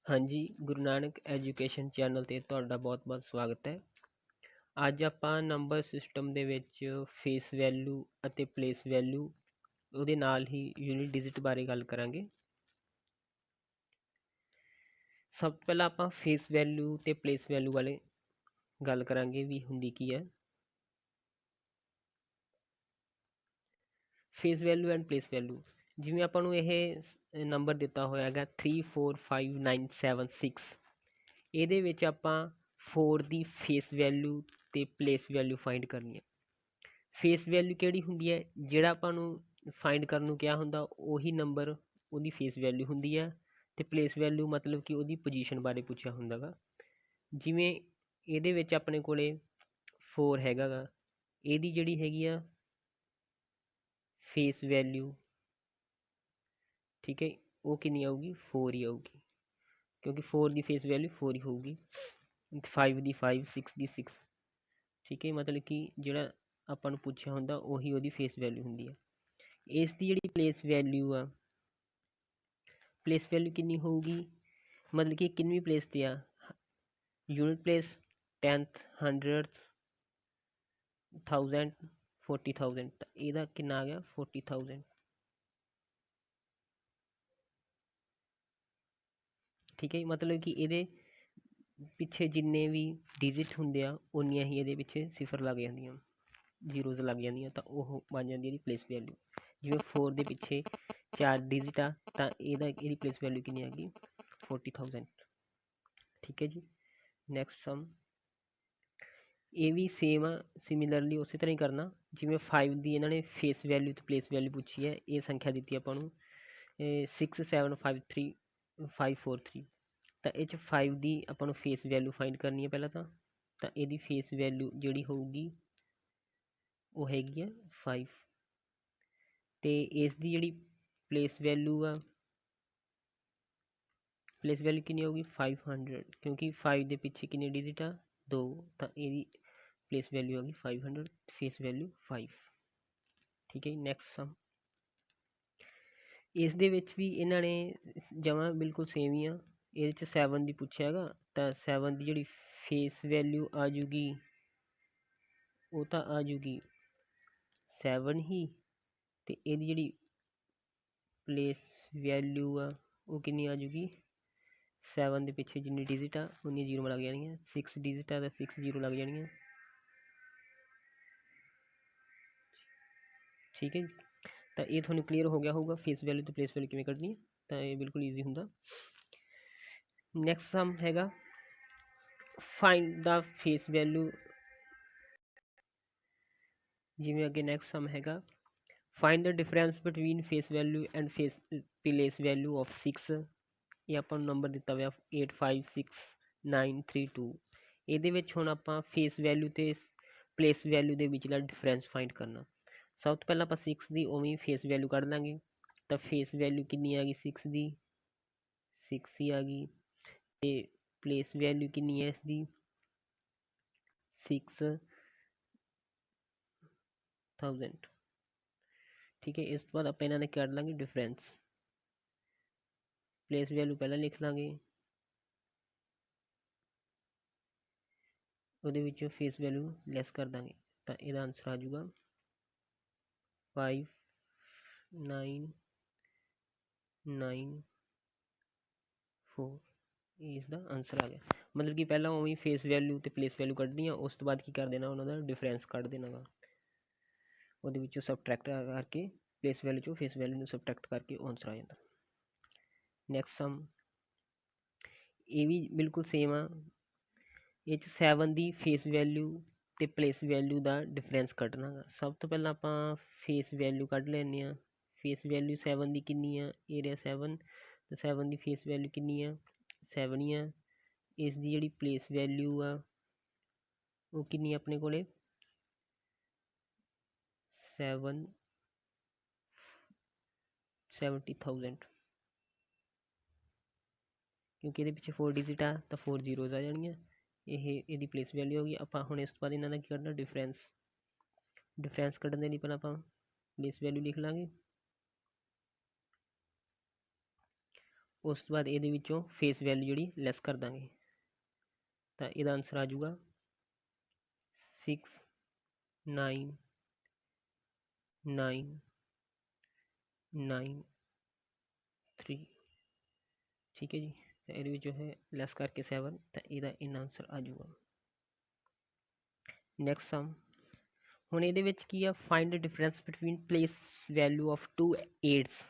हाँ जी, Guru Nanak education channel 'ਤੇ ਤੁਹਾਡਾ ਬਹੁਤ-ਬਹੁਤ ਸਵਾਗਤ ਹੈ। ਅੱਜ ਆਪਾਂ ਨੰਬਰ ਸਿਸਟਮ ਦੇ ਵਿੱਚ ਫੇਸ ਵੈਲਿਊ ਅਤੇ ਪਲੇਸ ਵੈਲਿਊ ਉਹਦੇ ਨਾਲ ਹੀ ਯੂਨਿਟ ਡਿਜਿਟ ਬਾਰੇ ਗੱਲ ਕਰਾਂਗੇ। ਸਭ ਤੋਂ ਪਹਿਲਾਂ ਆਪਾਂ ਫੇਸ ਵੈਲਿਊ ਤੇ ਪਲੇਸ ਵੈਲਿਊ ਬਾਰੇ ਗੱਲ ਕਰਾਂਗੇ ਵੀ ਹੁੰਦੀ ਕੀ ਹੈ। Face value and place value, ਜਿਵੇਂ ਆਪਾਂ ਨੂੰ ਇਹ ਨੰਬਰ ਦਿੱਤਾ ਹੋਇਆ ਹੈਗਾ 345976, ਇਹਦੇ ਵਿੱਚ ਆਪਾਂ 4 ਦੀ ਫੇਸ ਵੈਲਿਊ ਤੇ ਪਲੇਸ ਵੈਲਿਊ ਫਾਈਂਡ ਕਰਨੀ ਹੈ। ਫੇਸ ਵੈਲਿਊ ਕਿਹੜੀ ਹੁੰਦੀ ਹੈ, ਜਿਹੜਾ ਆਪਾਂ ਨੂੰ ਫਾਈਂਡ ਕਰਨ ਨੂੰ ਕਿਹਾ ਹੁੰਦਾ ਉਹੀ ਨੰਬਰ ਉਹਦੀ ਫੇਸ ਵੈਲਿਊ ਹੁੰਦੀ ਹੈ। ਤੇ ਪਲੇਸ ਵੈਲਿਊ ਮਤਲਬ ਕਿ ਉਹਦੀ ਪੋਜੀਸ਼ਨ ਬਾਰੇ ਪੁੱਛਿਆ ਹੁੰਦਾ ਗਾ। ਜਿਵੇਂ ਇਹਦੇ ਵਿੱਚ ਆਪਣੇ ਕੋਲੇ 4 ਹੈਗਾ ਗਾ, ਇਹਦੀ ਜਿਹੜੀ ਹੈਗੀ ਆ ਫੇਸ ਵੈਲਿਊ, ਠੀਕ ਹੈ, ਉਹ ਕਿੰਨੀ ਆਊਗੀ 4 ਹੀ ਆਊਗੀ, ਕਿਉਂਕਿ 4 ਦੀ ਫੇਸ ਵੈਲਿਊ 4 ਹੀ ਹੋਊਗੀ। 5 ਦੀ 5, 6 ਦੀ 6, ਠੀਕ ਹੈ, ਮਤਲਬ ਕਿ ਜਿਹੜਾ ਆਪਾਂ ਨੂੰ ਪੁੱਛਿਆ ਹੁੰਦਾ ਉਹੀ ਉਹਦੀ ਫੇਸ ਵੈਲਿਊ ਹੁੰਦੀ ਹੈ। ਇਸ ਦੀ ਜਿਹੜੀ ਪਲੇਸ ਵੈਲਿਊ ਆ, ਪਲੇਸ ਵੈਲਿਊ ਕਿੰਨੀ ਹੋਊਗੀ, ਮਤਲਬ ਕਿ ਕਿੰਨਵੀਂ ਪਲੇਸ ਤੇ ਆ, ਯੂਨਿਟ ਪਲੇਸ, 10th, 100th, 1000, 40,000, ਤਾਂ ਇਹਦਾ ਕਿੰਨਾ ਆ ਗਿਆ 40,000, ਠੀਕ ਹੈ। ਮਤਲਬ ਕਿ ਇਹਦੇ ਪਿੱਛੇ ਜਿੰਨੇ ਵੀ ਡਿਜਿਟ ਹੁੰਦੇ ਆ ਉਨੀਆਂ ਹੀ ਇਹਦੇ ਪਿੱਛੇ ਸਿਫਰ ਲੱਗ ਜਾਂਦੀਆਂ, ਜ਼ੀਰੋਜ਼ ਲੱਗ ਜਾਂਦੀਆਂ, ਤਾਂ ਉਹ ਬਣ ਜਾਂਦੀ ਇਹਦੀ ਪਲੇਸ ਵੈਲਿਊ। ਜਿਵੇਂ 4 ਦੇ ਪਿੱਛੇ 4 ਡਿਜਿਟ ਆ ਤਾਂ ਇਹਦੀ ਪਲੇਸ ਵੈਲਿਊ ਕਿੰਨੀ ਆ ਗਈ 40,000, ਠੀਕ ਹੈ ਜੀ। ਨੈਕਸਟ ਸਮ, ਇਹ ਵੀ ਸੇਮ ਆ, ਸਿਮਿਲਰਲੀ ਉਸੇ ਤਰ੍ਹਾਂ ਹੀ ਕਰਨਾ। ਜਿਵੇਂ 5 ਦੀ ਇਹਨਾਂ ਨੇ ਫੇਸ ਵੈਲਿਊ ਤੇ ਪਲੇਸ ਵੈਲਿਊ ਪੁੱਛੀ ਹੈ। ਇਹ ਸੰਖਿਆ ਦਿੱਤੀ ਆਪਾਂ ਨੂੰ 6753543, ਤਾਂ ਇਹ 'ਚ 5 ਦੀ ਆਪਾਂ ਨੂੰ ਫੇਸ ਵੈਲਿਊ ਫਾਈਂਡ ਕਰਨੀ ਹੈ ਪਹਿਲਾਂ ਤਾਂ ਇਹਦੀ ਫੇਸ ਵੈਲਿਊ ਜਿਹੜੀ ਹੋਊਗੀ ਉਹ ਹੈਗੀ ਆ 5, ਤੇ ਇਸ ਦੀ ਜਿਹੜੀ ਪਲੇਸ ਵੈਲਿਊ ਆ, ਪਲੇਸ ਵੈਲਿਊ ਕਿੰਨੀ ਹੋਊਗੀ 500, ਕਿਉਂਕਿ 5 ਦੇ ਪਿੱਛੇ ਕਿੰਨੇ ਡਿਜਿਟ ਆ 2, ਤਾਂ ਇਹਦੀ ਪਲੇਸ ਵੈਲਿਊ ਆ ਗਈ 500, ਫੇਸ ਵੈਲਿਊ 5, ਠੀਕ ਹੈ। ਨੈਕਸਟ ਸਮ, ਇਸ ਦੇ ਵਿੱਚ ਵੀ ਇਹਨਾਂ ਨੇ ਜਮਾਂ ਬਿਲਕੁਲ ਸੇਮ ਹੀ ਆ। ਇਹਦੇ 'ਚ 7 ਦੀ ਪੁੱਛਿਆ ਹੈਗਾ, ਤਾਂ 7 ਦੀ ਜਿਹੜੀ ਫੇਸ ਵੈਲਿਊ ਆ ਜੂਗੀ ਉਹ ਤਾਂ ਆ ਜੂਗੀ 7 ਹੀ, ਤੇ ਇਹਦੀ ਜਿਹੜੀ ਪਲੇਸ ਵੈਲਿਊ ਆ ਉਹ ਕਿੰਨੀ ਆ ਜੂਗੀ 7 ਦੇ ਪਿੱਛੇ ਜਿੰਨੀ ਡਿਜਿਟ ਆ ਉਨੀਆਂ ਜ਼ੀਰੋ ਲੱਗ ਜਾਣਗੀਆਂ, 6 ਡਿਜਿਟ ਆ ਤਾਂ 6 ਜ਼ੀਰੋ ਲੱਗ ਜਾਣਗੀਆਂ, ਠੀਕ ਹੈ ਜੀ। ਤਾਂ ਇਹ ਤੁਹਾਨੂੰ ਕਲੀਅਰ ਹੋ ਗਿਆ ਹੋਊਗਾ ਫੇਸ ਵੈਲਿਊ ਤੇ ਪਲੇਸ ਵੈਲਿਊ ਕਿਵੇਂ ਕੱਢਣੀ ਹੈ, ਤਾਂ ਇਹ ਬਿਲਕੁਲ ਈਜ਼ੀ ਹੁੰਦਾ। ਨੈਕਸਟ ਸਮ ਹੈਗਾ ਫਾਈਂਡ ਦਾ ਫੇਸ ਵੈਲਿਊ, ਜਿਵੇਂ ਅੱਗੇ ਨੈਕਸਟ ਸਮ ਹੈਗਾ find the difference between face value and face place value of 6। ਇਹ ਆਪਾਂ ਨੂੰ ਨੰਬਰ ਦਿੱਤਾ ਹੋਇਆ 856,932। ਇਹਦੇ ਵਿੱਚ ਹੁਣ ਆਪਾਂ ਫੇਸ ਵੈਲਿਊ ਤੇ ਪਲੇਸ ਵੈਲਿਊ ਦੇ ਵਿਚਲਾ ਡਿਫਰੈਂਸ ਫਾਈਂਡ ਕਰਨਾ। ਸਭ ਤੋਂ ਪਹਿਲਾਂ ਆਪਾਂ 6 ਦੀ ਉਵੇਂ ਹੀ ਫੇਸ ਵੈਲਿਊ ਕੱਢ ਲਾਂਗੇ, ਤਾਂ ਫੇਸ ਵੈਲਿਊ ਕਿੰਨੀ ਆ ਗਈ 6 ਦੀ 6 ਹੀ ਆ ਗਈ, ਤੇ ਪਲੇਸ ਵੈਲਿਊ ਕਿੰਨੀ ਹੈ ਇਸ ਦੀ 6,000, ਠੀਕ ਹੈ। ਇਸ ਤੋਂ ਬਾਅਦ ਆਪਾਂ ਇਹਨਾਂ ਨੇ ਕੱਢ ਲਾਂਗੇ ਡਿਫਰੈਂਸ, ਪਲੇਸ ਵੈਲਿਊ ਪਹਿਲਾਂ ਲਿਖ ਲਾਂਗੇ, ਉਹਦੇ ਵਿੱਚੋਂ ਫੇਸ ਵੈਲਿਊ ਲੈਸ ਕਰ ਦਾਂਗੇ, ਤਾਂ ਇਹਦਾ ਆਨਸਰ ਆ ਜਾਊਗਾ 5994, ਇਸ ਦਾ ਆਨਸਰ ਆ ਗਿਆ। ਮਤਲਬ ਕਿ ਪਹਿਲਾਂ ਉਵੇਂ ਫੇਸ ਵੈਲਿਊ ਤੇ ਪਲੇਸ ਵੈਲਿਊ ਕੱਢਣੀ ਆ, ਉਸ ਤੋਂ ਬਾਅਦ ਕੀ ਕਰ ਦੇਣਾ ਉਹਨਾਂ ਦਾ ਡਿਫਰੈਂਸ ਕੱਢ ਦੇਣਾ ਗਾ, ਉਹਦੇ ਵਿੱਚੋਂ ਸਬਟਰੈਕਟ ਕਰਕੇ ਪਲੇਸ ਵੈਲਿਊ ਚੋਂ ਫੇਸ ਵੈਲਿਊ ਨੂੰ ਸਬਟਰੈਕਟ ਕਰਕੇ ਉਹ ਆਨਸਰ ਆ ਜਾਂਦਾ। ਨੈਕਸਟ ਸਮ, ਇਹ ਵੀ ਬਿਲਕੁਲ ਸੇਮ ਆ। ਇਹ 'ਚ 7 ਦੀ ਫੇਸ ਵੈਲਿਊ ਤੇ ਪਲੇਸ ਵੈਲਿਊ ਦਾ ਡਿਫਰੈਂਸ ਕੱਢਣਾ ਗਾ। ਸਭ ਤੋਂ ਪਹਿਲਾਂ ਆਪਾਂ ਫੇਸ ਵੈਲਿਊ ਕੱਢ ਲੈਂਦੇ ਹਾਂ। ਫੇਸ ਵੈਲਿਊ 7 ਦੀ ਕਿੰਨੀ ਆ, ਏਰੀਆ 7, ਤੇ 7 ਦੀ ਫੇਸ ਵੈਲਿਊ ਕਿੰਨੀ ਆ 7 ਹੀ ਆ। ਇਸ ਦੀ ਜਿਹੜੀ ਪਲੇਸ ਵੈਲਿਊ ਆ ਉਹ ਕਿੰਨੀ ਆਪਣੇ ਕੋਲੇ 70,000, ਕਿਉਂਕਿ ਇਹਦੇ ਪਿੱਛੇ 4 ਡਿਜਿਟ ਆ ਤਾਂ 4 ਜ਼ੀਰੋਜ਼ ਆ ਜਾਣਗੀਆਂ। ਇਹ ਇਹਦੀ ਪਲੇਸ ਵੈਲਿਊ ਹੋ ਗਈ। ਆਪਾਂ ਹੁਣ ਇਸ ਤੋਂ ਬਾਅਦ ਇਹਨਾਂ ਦਾ ਕੀ ਕਰਨਾ ਡਿਫਰੈਂਸ ਕੱਢਣ ਦੇ ਲਈ ਪਹਿਲਾਂ ਆਪਾਂ ਪਲੇਸ ਵੈਲਿਊ ਲਿਖ ਲਾਂਗੇ, ਉਸ ਤੋਂ ਬਾਅਦ ਇਹਦੇ ਵਿੱਚੋਂ ਫੇਸ ਵੈਲਿਊ ਜਿਹੜੀ ਲੈਸ ਕਰ ਦਾਂਗੇ, ਤਾਂ ਇਹਦਾ ਆਨਸਰ ਆ ਜਾਊਗਾ 6 9 9 9 3। ਠੀਕ ਹੈ ਜੀ, ਤਾਂ ਇਹਦੇ ਵਿੱਚੋਂ ਹੈ ਲੈਸ ਕਰਕੇ 7, ਤਾਂ ਇਹਦਾ ਇਨ ਆਨਸਰ ਆ ਜਾਊਗਾ। ਨੈਕਸਟ ਸਮ, ਹੁਣ ਇਹਦੇ ਵਿੱਚ ਕੀ ਆ, find the difference between place value of 2 8s।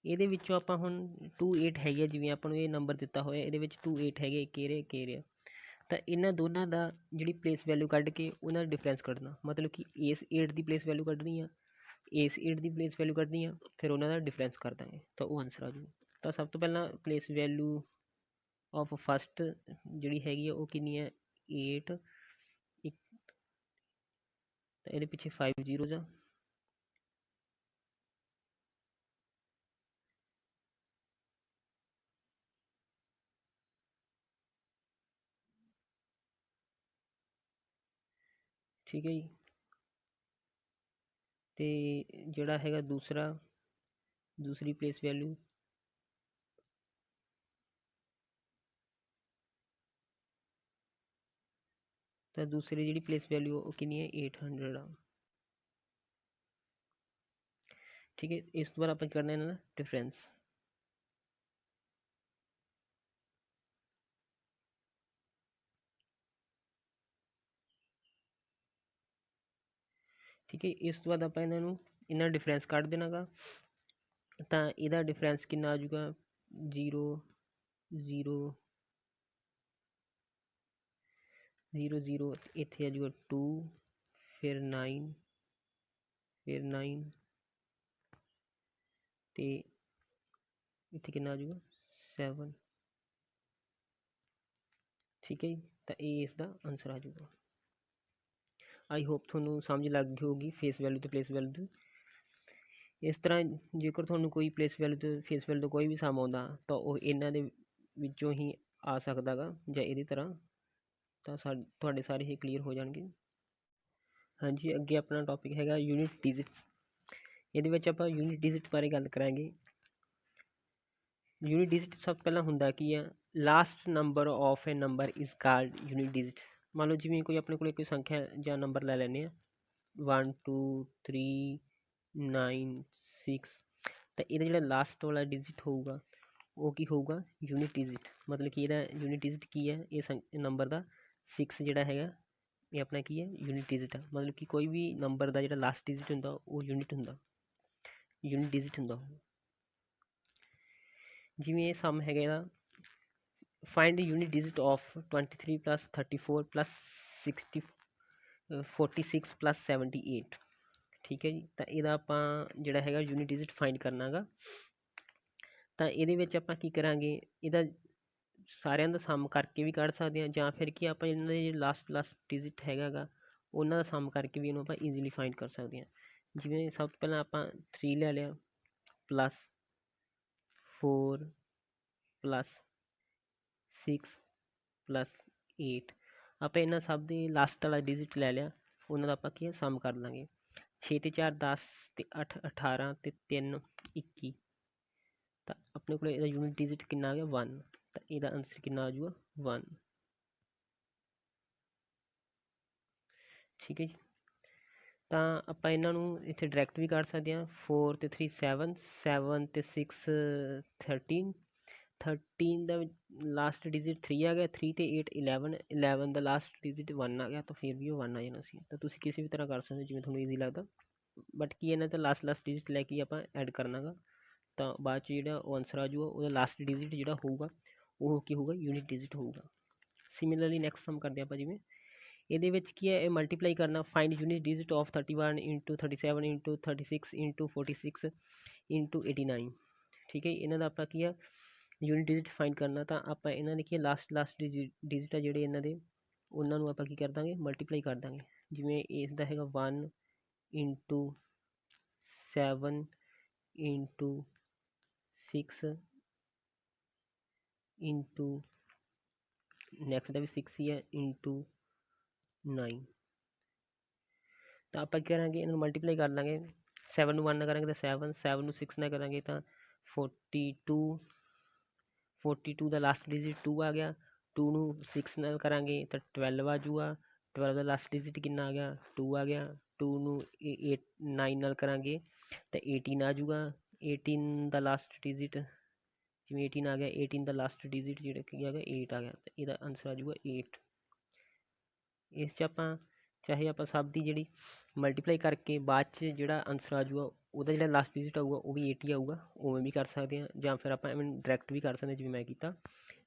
ਇਹਦੇ ਵਿੱਚੋਂ ਆਪਾਂ ਹੁਣ 2 8 ਹੈਗੇ, ਜਿਵੇਂ ਆਪਾਂ ਨੂੰ ਇਹ ਨੰਬਰ ਦਿੱਤਾ ਹੋਇਆ, ਇਹਦੇ ਵਿੱਚ 2 8 ਹੈਗੇ, ਇੱਕ ਇਹ ਰਿਹਾ, ਤਾਂ ਇਹਨਾਂ ਦੋਨਾਂ ਦਾ ਜਿਹੜੀ ਪਲੇਸ ਵੈਲਿਊ ਕੱਢ ਕੇ ਉਹਨਾਂ ਦਾ ਡਿਫਰੈਂਸ ਕੱਢਣਾ, ਮਤਲਬ ਕਿ ਇਸ 8 ਦੀ ਪਲੇਸ ਵੈਲਿਊ ਕੱਢਣੀ ਆ, ਇਸ 8 ਦੀ ਪਲੇਸ ਵੈਲਿਊ ਕੱਢਣੀ ਆ, ਫਿਰ ਉਹਨਾਂ ਦਾ ਡਿਫਰੈਂਸ ਕਰ ਦਾਂਗੇ, ਤਾਂ ਉਹ ਆਨਸਰ ਆ ਜਾਊ। ਤਾਂ ਸਭ ਤੋਂ ਪਹਿਲਾਂ ਪਲੇਸ ਵੈਲਿਊ ਆਫ ਫਸਟ ਜਿਹੜੀ ਹੈਗੀ ਆ ਉਹ ਕਿੰਨੀ ਹੈ, 8, ਤਾਂ ਇਹਦੇ ਪਿੱਛੇ 5 ਜ਼ੀਰੋਜ਼ ਆ, ਠੀਕ ਹੈ ਜੀ। ਤੇ ਜਿਹੜਾ ਹੈਗਾ ਦੂਸਰੀ ਪਲੇਸ ਵੈਲਿਊ, ਤਾਂ ਦੂਸਰੀ ਜਿਹੜੀ ਪਲੇਸ ਵੈਲਿਊ ਉਹ ਕਿੰਨੀ ਹੈ, 800 ਆ। ਠੀਕ ਹੈ, ਇਸ ਤੋਂ ਬਾਅਦ ਆਪਾਂ ਕਰਨਾ ਇਹਨਾਂ ਦਾ ਡਿਫਰੈਂਸ। ਠੀਕ ਹੈ, ਇਸ ਤੋਂ ਬਾਅਦ ਆਪਾਂ ਇਹਨਾਂ ਡਿਫਰੈਂਸ ਕੱਢ ਦੇਣਾ ਗਾ, ਤਾਂ ਇਹਦਾ ਡਿਫਰੈਂਸ ਕਿੰਨਾ ਆ ਜਾਊਗਾ, 0 0 0 0, ਇੱਥੇ ਆ ਜਾਊਗਾ 2, ਫਿਰ 9, ਫਿਰ 9, ਤੇ ਇੱਥੇ ਕਿੰਨਾ ਆ ਜਾਊਗਾ 7। ਠੀਕ ਹੈ ਜੀ, ਤਾਂ ਇਹ ਇਸ ਦਾ ਆਨਸਰ ਆ ਜਾਊਗਾ। ਆਈ ਹੋਪ ਤੁਹਾਨੂੰ ਸਮਝ ਲੱਗ ਗਈ ਹੋਊਗੀ ਫੇਸ ਵੈਲਿਊ ਤੇ ਪਲੇਸ ਵੈਲਿਊ ਦੀ। ਇਸ ਤਰ੍ਹਾਂ ਜੇਕਰ ਤੁਹਾਨੂੰ ਕੋਈ ਪਲੇਸ ਵੈਲਿਊ ਤੇ ਫੇਸ ਵੈਲਿਊ ਤੋਂ ਕੋਈ ਵੀ ਸਮ ਆਉਂਦਾ ਤਾਂ ਉਹ ਇਹਨਾਂ ਦੇ ਵਿੱਚੋਂ ਹੀ ਆ ਸਕਦਾ ਗਾ, ਜਾਂ ਇਹਦੀ ਤਰ੍ਹਾਂ, ਤਾਂ ਤੁਹਾਡੇ ਸਾਰੇ ਹੀ ਕਲੀਅਰ ਹੋ ਜਾਣਗੇ। ਹਾਂਜੀ, ਅੱਗੇ ਆਪਣਾ ਟੌਪਿਕ ਹੈਗਾ ਯੂਨਿਟ ਡਿਜਿਟਸ। ਇਹਦੇ ਵਿੱਚ ਆਪਾਂ ਯੂਨਿਟ ਡਿਜਿਟ ਬਾਰੇ ਗੱਲ ਕਰਾਂਗੇ। ਯੂਨਿਟ ਡਿਜਿਟ ਸਭ ਤੋਂ ਪਹਿਲਾਂ ਹੁੰਦਾ ਕੀ ਆ, last number of A number is called unit digit. ਮੰਨ ਲਓ ਜਿਵੇਂ ਕੋਈ ਆਪਣੇ ਕੋਲ ਕੋਈ ਸੰਖਿਆ ਜਾਂ ਨੰਬਰ ਲੈ ਲੈਂਦੇ ਹਾਂ, 1 2 3 9 6, ਤਾਂ ਇਹਦਾ ਜਿਹੜਾ ਲਾਸਟ ਵਾਲਾ ਡਿਜਿਟ ਹੋਊਗਾ ਉਹ ਕੀ ਹੋਊਗਾ, ਯੂਨਿਟ ਡਿਜਿਟ। ਮਤਲਬ ਕਿ ਇਹਦਾ ਯੂਨਿਟ ਡਿਜਿਟ ਕੀ ਹੈ, ਇਹ ਨੰਬਰ ਦਾ 6 ਜਿਹੜਾ ਹੈਗਾ ਇਹ ਆਪਣਾ ਕੀ ਹੈ, ਯੂਨਿਟ ਡਿਜਿਟ ਆ। ਮਤਲਬ ਕਿ ਕੋਈ ਵੀ ਨੰਬਰ ਦਾ ਜਿਹੜਾ ਲਾਸਟ ਡਿਜਿਟ ਹੁੰਦਾ ਉਹ ਯੂਨਿਟ ਹੁੰਦਾ, ਯੂਨਿਟ ਡਿਜਿਟ ਹੁੰਦਾ ਉਹ। ਜਿਵੇਂ ਇਹ ਸਮ ਹੈਗਾ ਇਹਦਾ, find the unit digit of 23 plus 34 plus 60 46 plus 78। ਠੀਕ ਹੈ ਜੀ, ਤਾਂ ਇਹਦਾ ਆਪਾਂ ਜਿਹੜਾ ਹੈਗਾ ਯੂਨਿਟ ਡਿਜਿਟ ਫਾਈਂਡ ਕਰਨਾ ਗਾ। ਤਾਂ ਇਹਦੇ ਵਿੱਚ ਆਪਾਂ ਕੀ ਕਰਾਂਗੇ, ਇਹਦਾ ਸਾਰਿਆਂ ਦਾ ਸਮ ਕਰਕੇ ਵੀ ਕੱਢ ਸਕਦੇ ਹਾਂ, ਜਾਂ ਫਿਰ ਕੀ ਆਪਾਂ ਇਹਨਾਂ ਦੇ ਲਾਸਟ ਡਿਜਿਟ ਹੈਗਾ ਗਾ ਉਹਨਾਂ ਦਾ ਸਮ ਕਰਕੇ ਵੀ ਇਹਨੂੰ ਆਪਾਂ ਈਜ਼ੀਲੀ ਫਾਈਂਡ ਕਰ ਸਕਦੇ ਹਾਂ। ਜਿਵੇਂ ਸਭ ਤੋਂ ਪਹਿਲਾਂ ਆਪਾਂ 3 ਲੈ ਲਿਆ, ਪਲੱਸ 4 ਪਲੱਸ 6 ਪਲੱਸ 8, ਆਪਾਂ ਇਹਨਾਂ ਸਭ ਦੇ ਲਾਸਟ ਵਾਲਾ ਡਿਜਿਟ ਲੈ ਲਿਆ, ਉਹਨਾਂ ਦਾ ਆਪਾਂ ਕੀ ਸਮ ਕਰ ਲਾਂਗੇ। 6 ਤੇ 4 10, ਤੇ 8 18, ਤੇ 3 21, ਤਾਂ ਆਪਣੇ ਕੋਲ ਇਹਦਾ ਯੂਨਿਟ ਡਿਜਿਟ ਕਿੰਨਾ ਆ ਗਿਆ, 1। ਤਾਂ ਇਹਦਾ ਆਨਸਰ ਕਿੰਨਾ ਆ ਜਾਊਗਾ, 1। ਠੀਕ ਹੈ ਜੀ, ਤਾਂ ਆਪਾਂ ਇਹਨਾਂ ਨੂੰ ਇੱਥੇ ਡਾਇਰੈਕਟ ਵੀ ਕੱਢ ਸਕਦੇ ਹਾਂ। 4 ਤੇ 3 7, 7 ਤੇ 6 13, 13 ਦਾ ਲਾਸਟ ਡਿਜਿਟ 3 ਆ ਗਿਆ, 3 ਤੇ 8 11, 11 ਦਾ ਲਾਸਟ ਡਿਜਿਟ 1 ਆ ਗਿਆ, ਤਾਂ ਫਿਰ ਵੀ ਉਹ 1 ਆ ਜਾਣਾ ਸੀ। ਤਾਂ ਤੁਸੀਂ ਕਿਸੇ ਵੀ ਤਰ੍ਹਾਂ ਕਰ ਸਕਦੇ ਹੋ ਜਿਵੇਂ ਤੁਹਾਨੂੰ ਈਜ਼ੀ ਲੱਗਦਾ, ਬਟ ਕੀ ਇਹਨਾਂ ਦਾ ਲਾਸਟ ਡਿਜਿਟ ਲੈ ਕੇ ਆਪਾਂ ਐਡ ਕਰਨਾ ਗਾ, ਤਾਂ ਬਾਅਦ 'ਚ ਜਿਹੜਾ ਉਹ ਆਨਸਰ ਆ ਜਾਊਗਾ, ਉਹਦਾ ਲਾਸਟ ਡਿਜਿਟ ਜਿਹੜਾ ਹੋਊਗਾ ਉਹ ਕੀ ਹੋਊਗਾ, ਯੂਨਿਟ ਡਿਜਿਟ ਹੋਊਗਾ। ਸਿਮਿਲਰਲੀ ਨੈਕਸਟ ਸਮ ਕਰਦੇ ਆਪਾਂ, ਜਿਵੇਂ ਇਹਦੇ ਵਿੱਚ ਕੀ ਹੈ, ਇਹ ਮਲਟੀਪਲਾਈ ਕਰਨਾ, find unit digit of 31 into 37 into 36 into 46 into 89। ਠੀਕ ਹੈ, ਇਹਨਾਂ ਦਾ ਆਪਾਂ ਕੀ ਆ, ਯੂਨਿਟ ਡਿਜਿਟ ਫਾਈਂਡ ਕਰਨਾ, ਤਾਂ ਆਪਾਂ ਇਹਨਾਂ ਦੇ ਕੀ ਲਾਸਟ ਡਿਜਿਟ ਆ ਜਿਹੜੇ ਇਹਨਾਂ ਦੇ, ਉਹਨਾਂ ਨੂੰ ਆਪਾਂ ਕੀ ਕਰ ਦਾਂਗੇ, ਮਲਟੀਪਲਾਈ ਕਰ ਦਾਂਗੇ। ਜਿਵੇਂ ਇਸ ਦਾ ਹੈਗਾ 1 ਇੰਟੂ 7 ਇੰਟੂ 6 ਇੰਟੂ, ਨੈਕਸਟ ਦਾ ਵੀ 6 ਹੀ ਹੈ, ਇੰਟੂ 9। ਤਾਂ ਆਪਾਂ ਕੀ ਕਰਾਂਗੇ, ਇਹਨਾਂ ਨੂੰ ਮਲਟੀਪਲਾਈ ਕਰ ਲਾਂਗੇ। 7 ਨੂੰ 1 ਨਾਲ ਕਰਾਂਗੇ ਤਾਂ 7, 7 ਨੂੰ 6 ਨਾਲ ਕਰਾਂਗੇ ਤਾਂ 42, 42 ਦਾ ਲਾਸਟ ਡਿਜਿਟ 2 ਆ ਗਿਆ, 2 ਨੂੰ 6 ਨਾਲ ਕਰਾਂਗੇ ਤਾਂ 12 ਆ ਜੂਗਾ, 12 ਦਾ ਲਾਸਟ ਡਿਜਿਟ ਕਿੰਨਾ ਆ ਗਿਆ 2 ਆ ਗਿਆ, 2 ਨੂੰ 9 ਨਾਲ ਕਰਾਂਗੇ ਤਾਂ 18 ਆ ਜੂਗਾ, 18 ਦਾ ਲਾਸਟ ਡਿਜਿਟ ਜਿਵੇਂ 18 ਆ ਗਿਆ, 18 ਦਾ ਲਾਸਟ ਡਿਜਿਟ ਜਿਹੜਾ ਕੀ ਆ ਗਿਆ 8 ਆ ਗਿਆ, ਤਾਂ ਇਹਦਾ ਆਨਸਰ ਆ ਜੂਗਾ 8। ਇਸ 'ਚ ਆਪਾਂ ਚਾਹੇ ਆਪਾਂ ਸਭ ਦੀ ਜਿਹੜੀ ਮਲਟੀਪਲਾਈ ਕਰਕੇ ਬਾਅਦ 'ਚ ਜਿਹੜਾ ਆਨਸਰ ਆ ਜੂਗਾ ਉਹਦਾ ਜਿਹੜਾ ਲਾਸਟ ਡਿਜਿਟ ਆਊਗਾ ਉਹ ਵੀ 8 ਹੀ ਆਊਗਾ, ਉਵੇਂ ਵੀ ਕਰ ਸਕਦੇ ਹਾਂ, ਜਾਂ ਫਿਰ ਆਪਾਂ ਐਵੇਂ ਡਾਇਰੈਕਟ ਵੀ ਕਰ ਸਕਦੇ ਹਾਂ ਜਿਵੇਂ ਮੈਂ ਕੀਤਾ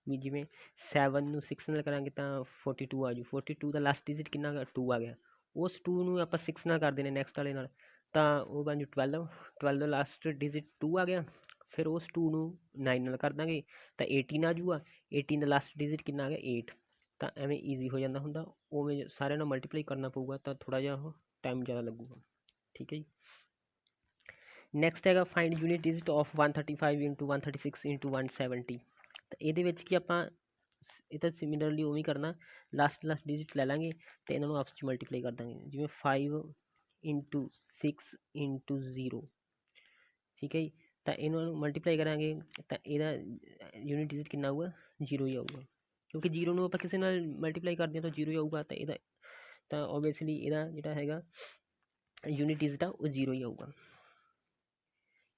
ਵੀ ਜਿਵੇਂ 7 ਨੂੰ 6 ਨਾਲ ਕਰਾਂਗੇ ਤਾਂ 42 ਆ ਜੂ, 42 ਦਾ ਲਾਸਟ ਡਿਜਿਟ ਕਿੰਨਾ ਆ 2 ਆ ਗਿਆ, ਉਸ 2 ਨੂੰ ਆਪਾਂ 6 ਨਾਲ ਕਰ ਦੇਣੇ ਨੈਕਸਟ ਵਾਲੇ ਨਾਲ ਤਾਂ ਉਹ ਬਣ ਜੂ 12, 12 ਦਾ ਲਾਸਟ ਡਿਜਿਟ 2 ਆ ਗਿਆ, ਫਿਰ ਉਸ 2 ਨੂੰ 9 ਨਾਲ ਕਰ ਦਾਂਗੇ ਤਾਂ 18 ਆ ਜੂਗਾ, 18 ਦਾ ਲਾਸਟ ਡਿਜਿਟ ਕਿੰਨਾ ਆ ਗਿਆ 8, ਤਾਂ ਐਵੇਂ ਈਜ਼ੀ ਹੋ ਜਾਂਦਾ ਹੁੰਦਾ, ਉਵੇਂ ਸਾਰਿਆਂ ਨਾਲ ਮਲਟੀਪਲਾਈ ਕਰਨਾ ਪਊਗਾ ਤਾਂ ਥੋੜ੍ਹਾ ਜਿਹਾ ਉਹ ਟਾਈਮ ਜ਼ਿਆਦਾ ਲੱਗੂਗਾ। ਠੀਕ ਹੈ ਜੀ। ਨੈਕਸਟ ਹੈਗਾ find unit digit of 135 into 136 into 170, ਤਾਂ ਇਹਦੇ ਵਿੱਚ ਕੀ ਆਪਾਂ ਇਹ ਤਾਂ ਸਿਮਿਲਰਲੀ ਉਵੇਂ ਕਰਨਾ, ਲਾਸਟ ਡਿਜਿਟ ਲੈ ਲਾਂਗੇ ਅਤੇ ਇਹਨਾਂ ਨੂੰ ਆਪਸ 'ਚ ਮਲਟੀਪਲਾਈ ਕਰ ਦਾਂਗੇ, ਜਿਵੇਂ 5 ਇੰਟੂ 6 ਇੰਟੂ 0, ਠੀਕ ਹੈ ਜੀ, ਤਾਂ ਇਹਨਾਂ ਨੂੰ ਮਲਟੀਪਲਾਈ ਕਰਾਂਗੇ ਤਾਂ ਇਹਦਾ ਯੂਨਿਟ ਡਿਜਿਟ ਕਿੰਨਾ ਆਊਗਾ 0 ਹੀ ਆਊਗਾ, ਕਿਉਂਕਿ 0 ਨੂੰ ਆਪਾਂ ਕਿਸੇ ਨਾਲ ਮਲਟੀਪਲਾਈ ਕਰਦੇ ਹਾਂ ਤਾਂ 0 ਹੀ ਆਊਗਾ, ਤਾਂ ਇਹਦਾ ਤਾਂ ਓਬਵੀਅਸਲੀ ਇਹਦਾ ਜਿਹੜਾ ਹੈਗਾ ਯੂਨਿਟ ਡਿਜਿਟ ਆ ਉਹ 0 ਹੀ ਆਊਗਾ।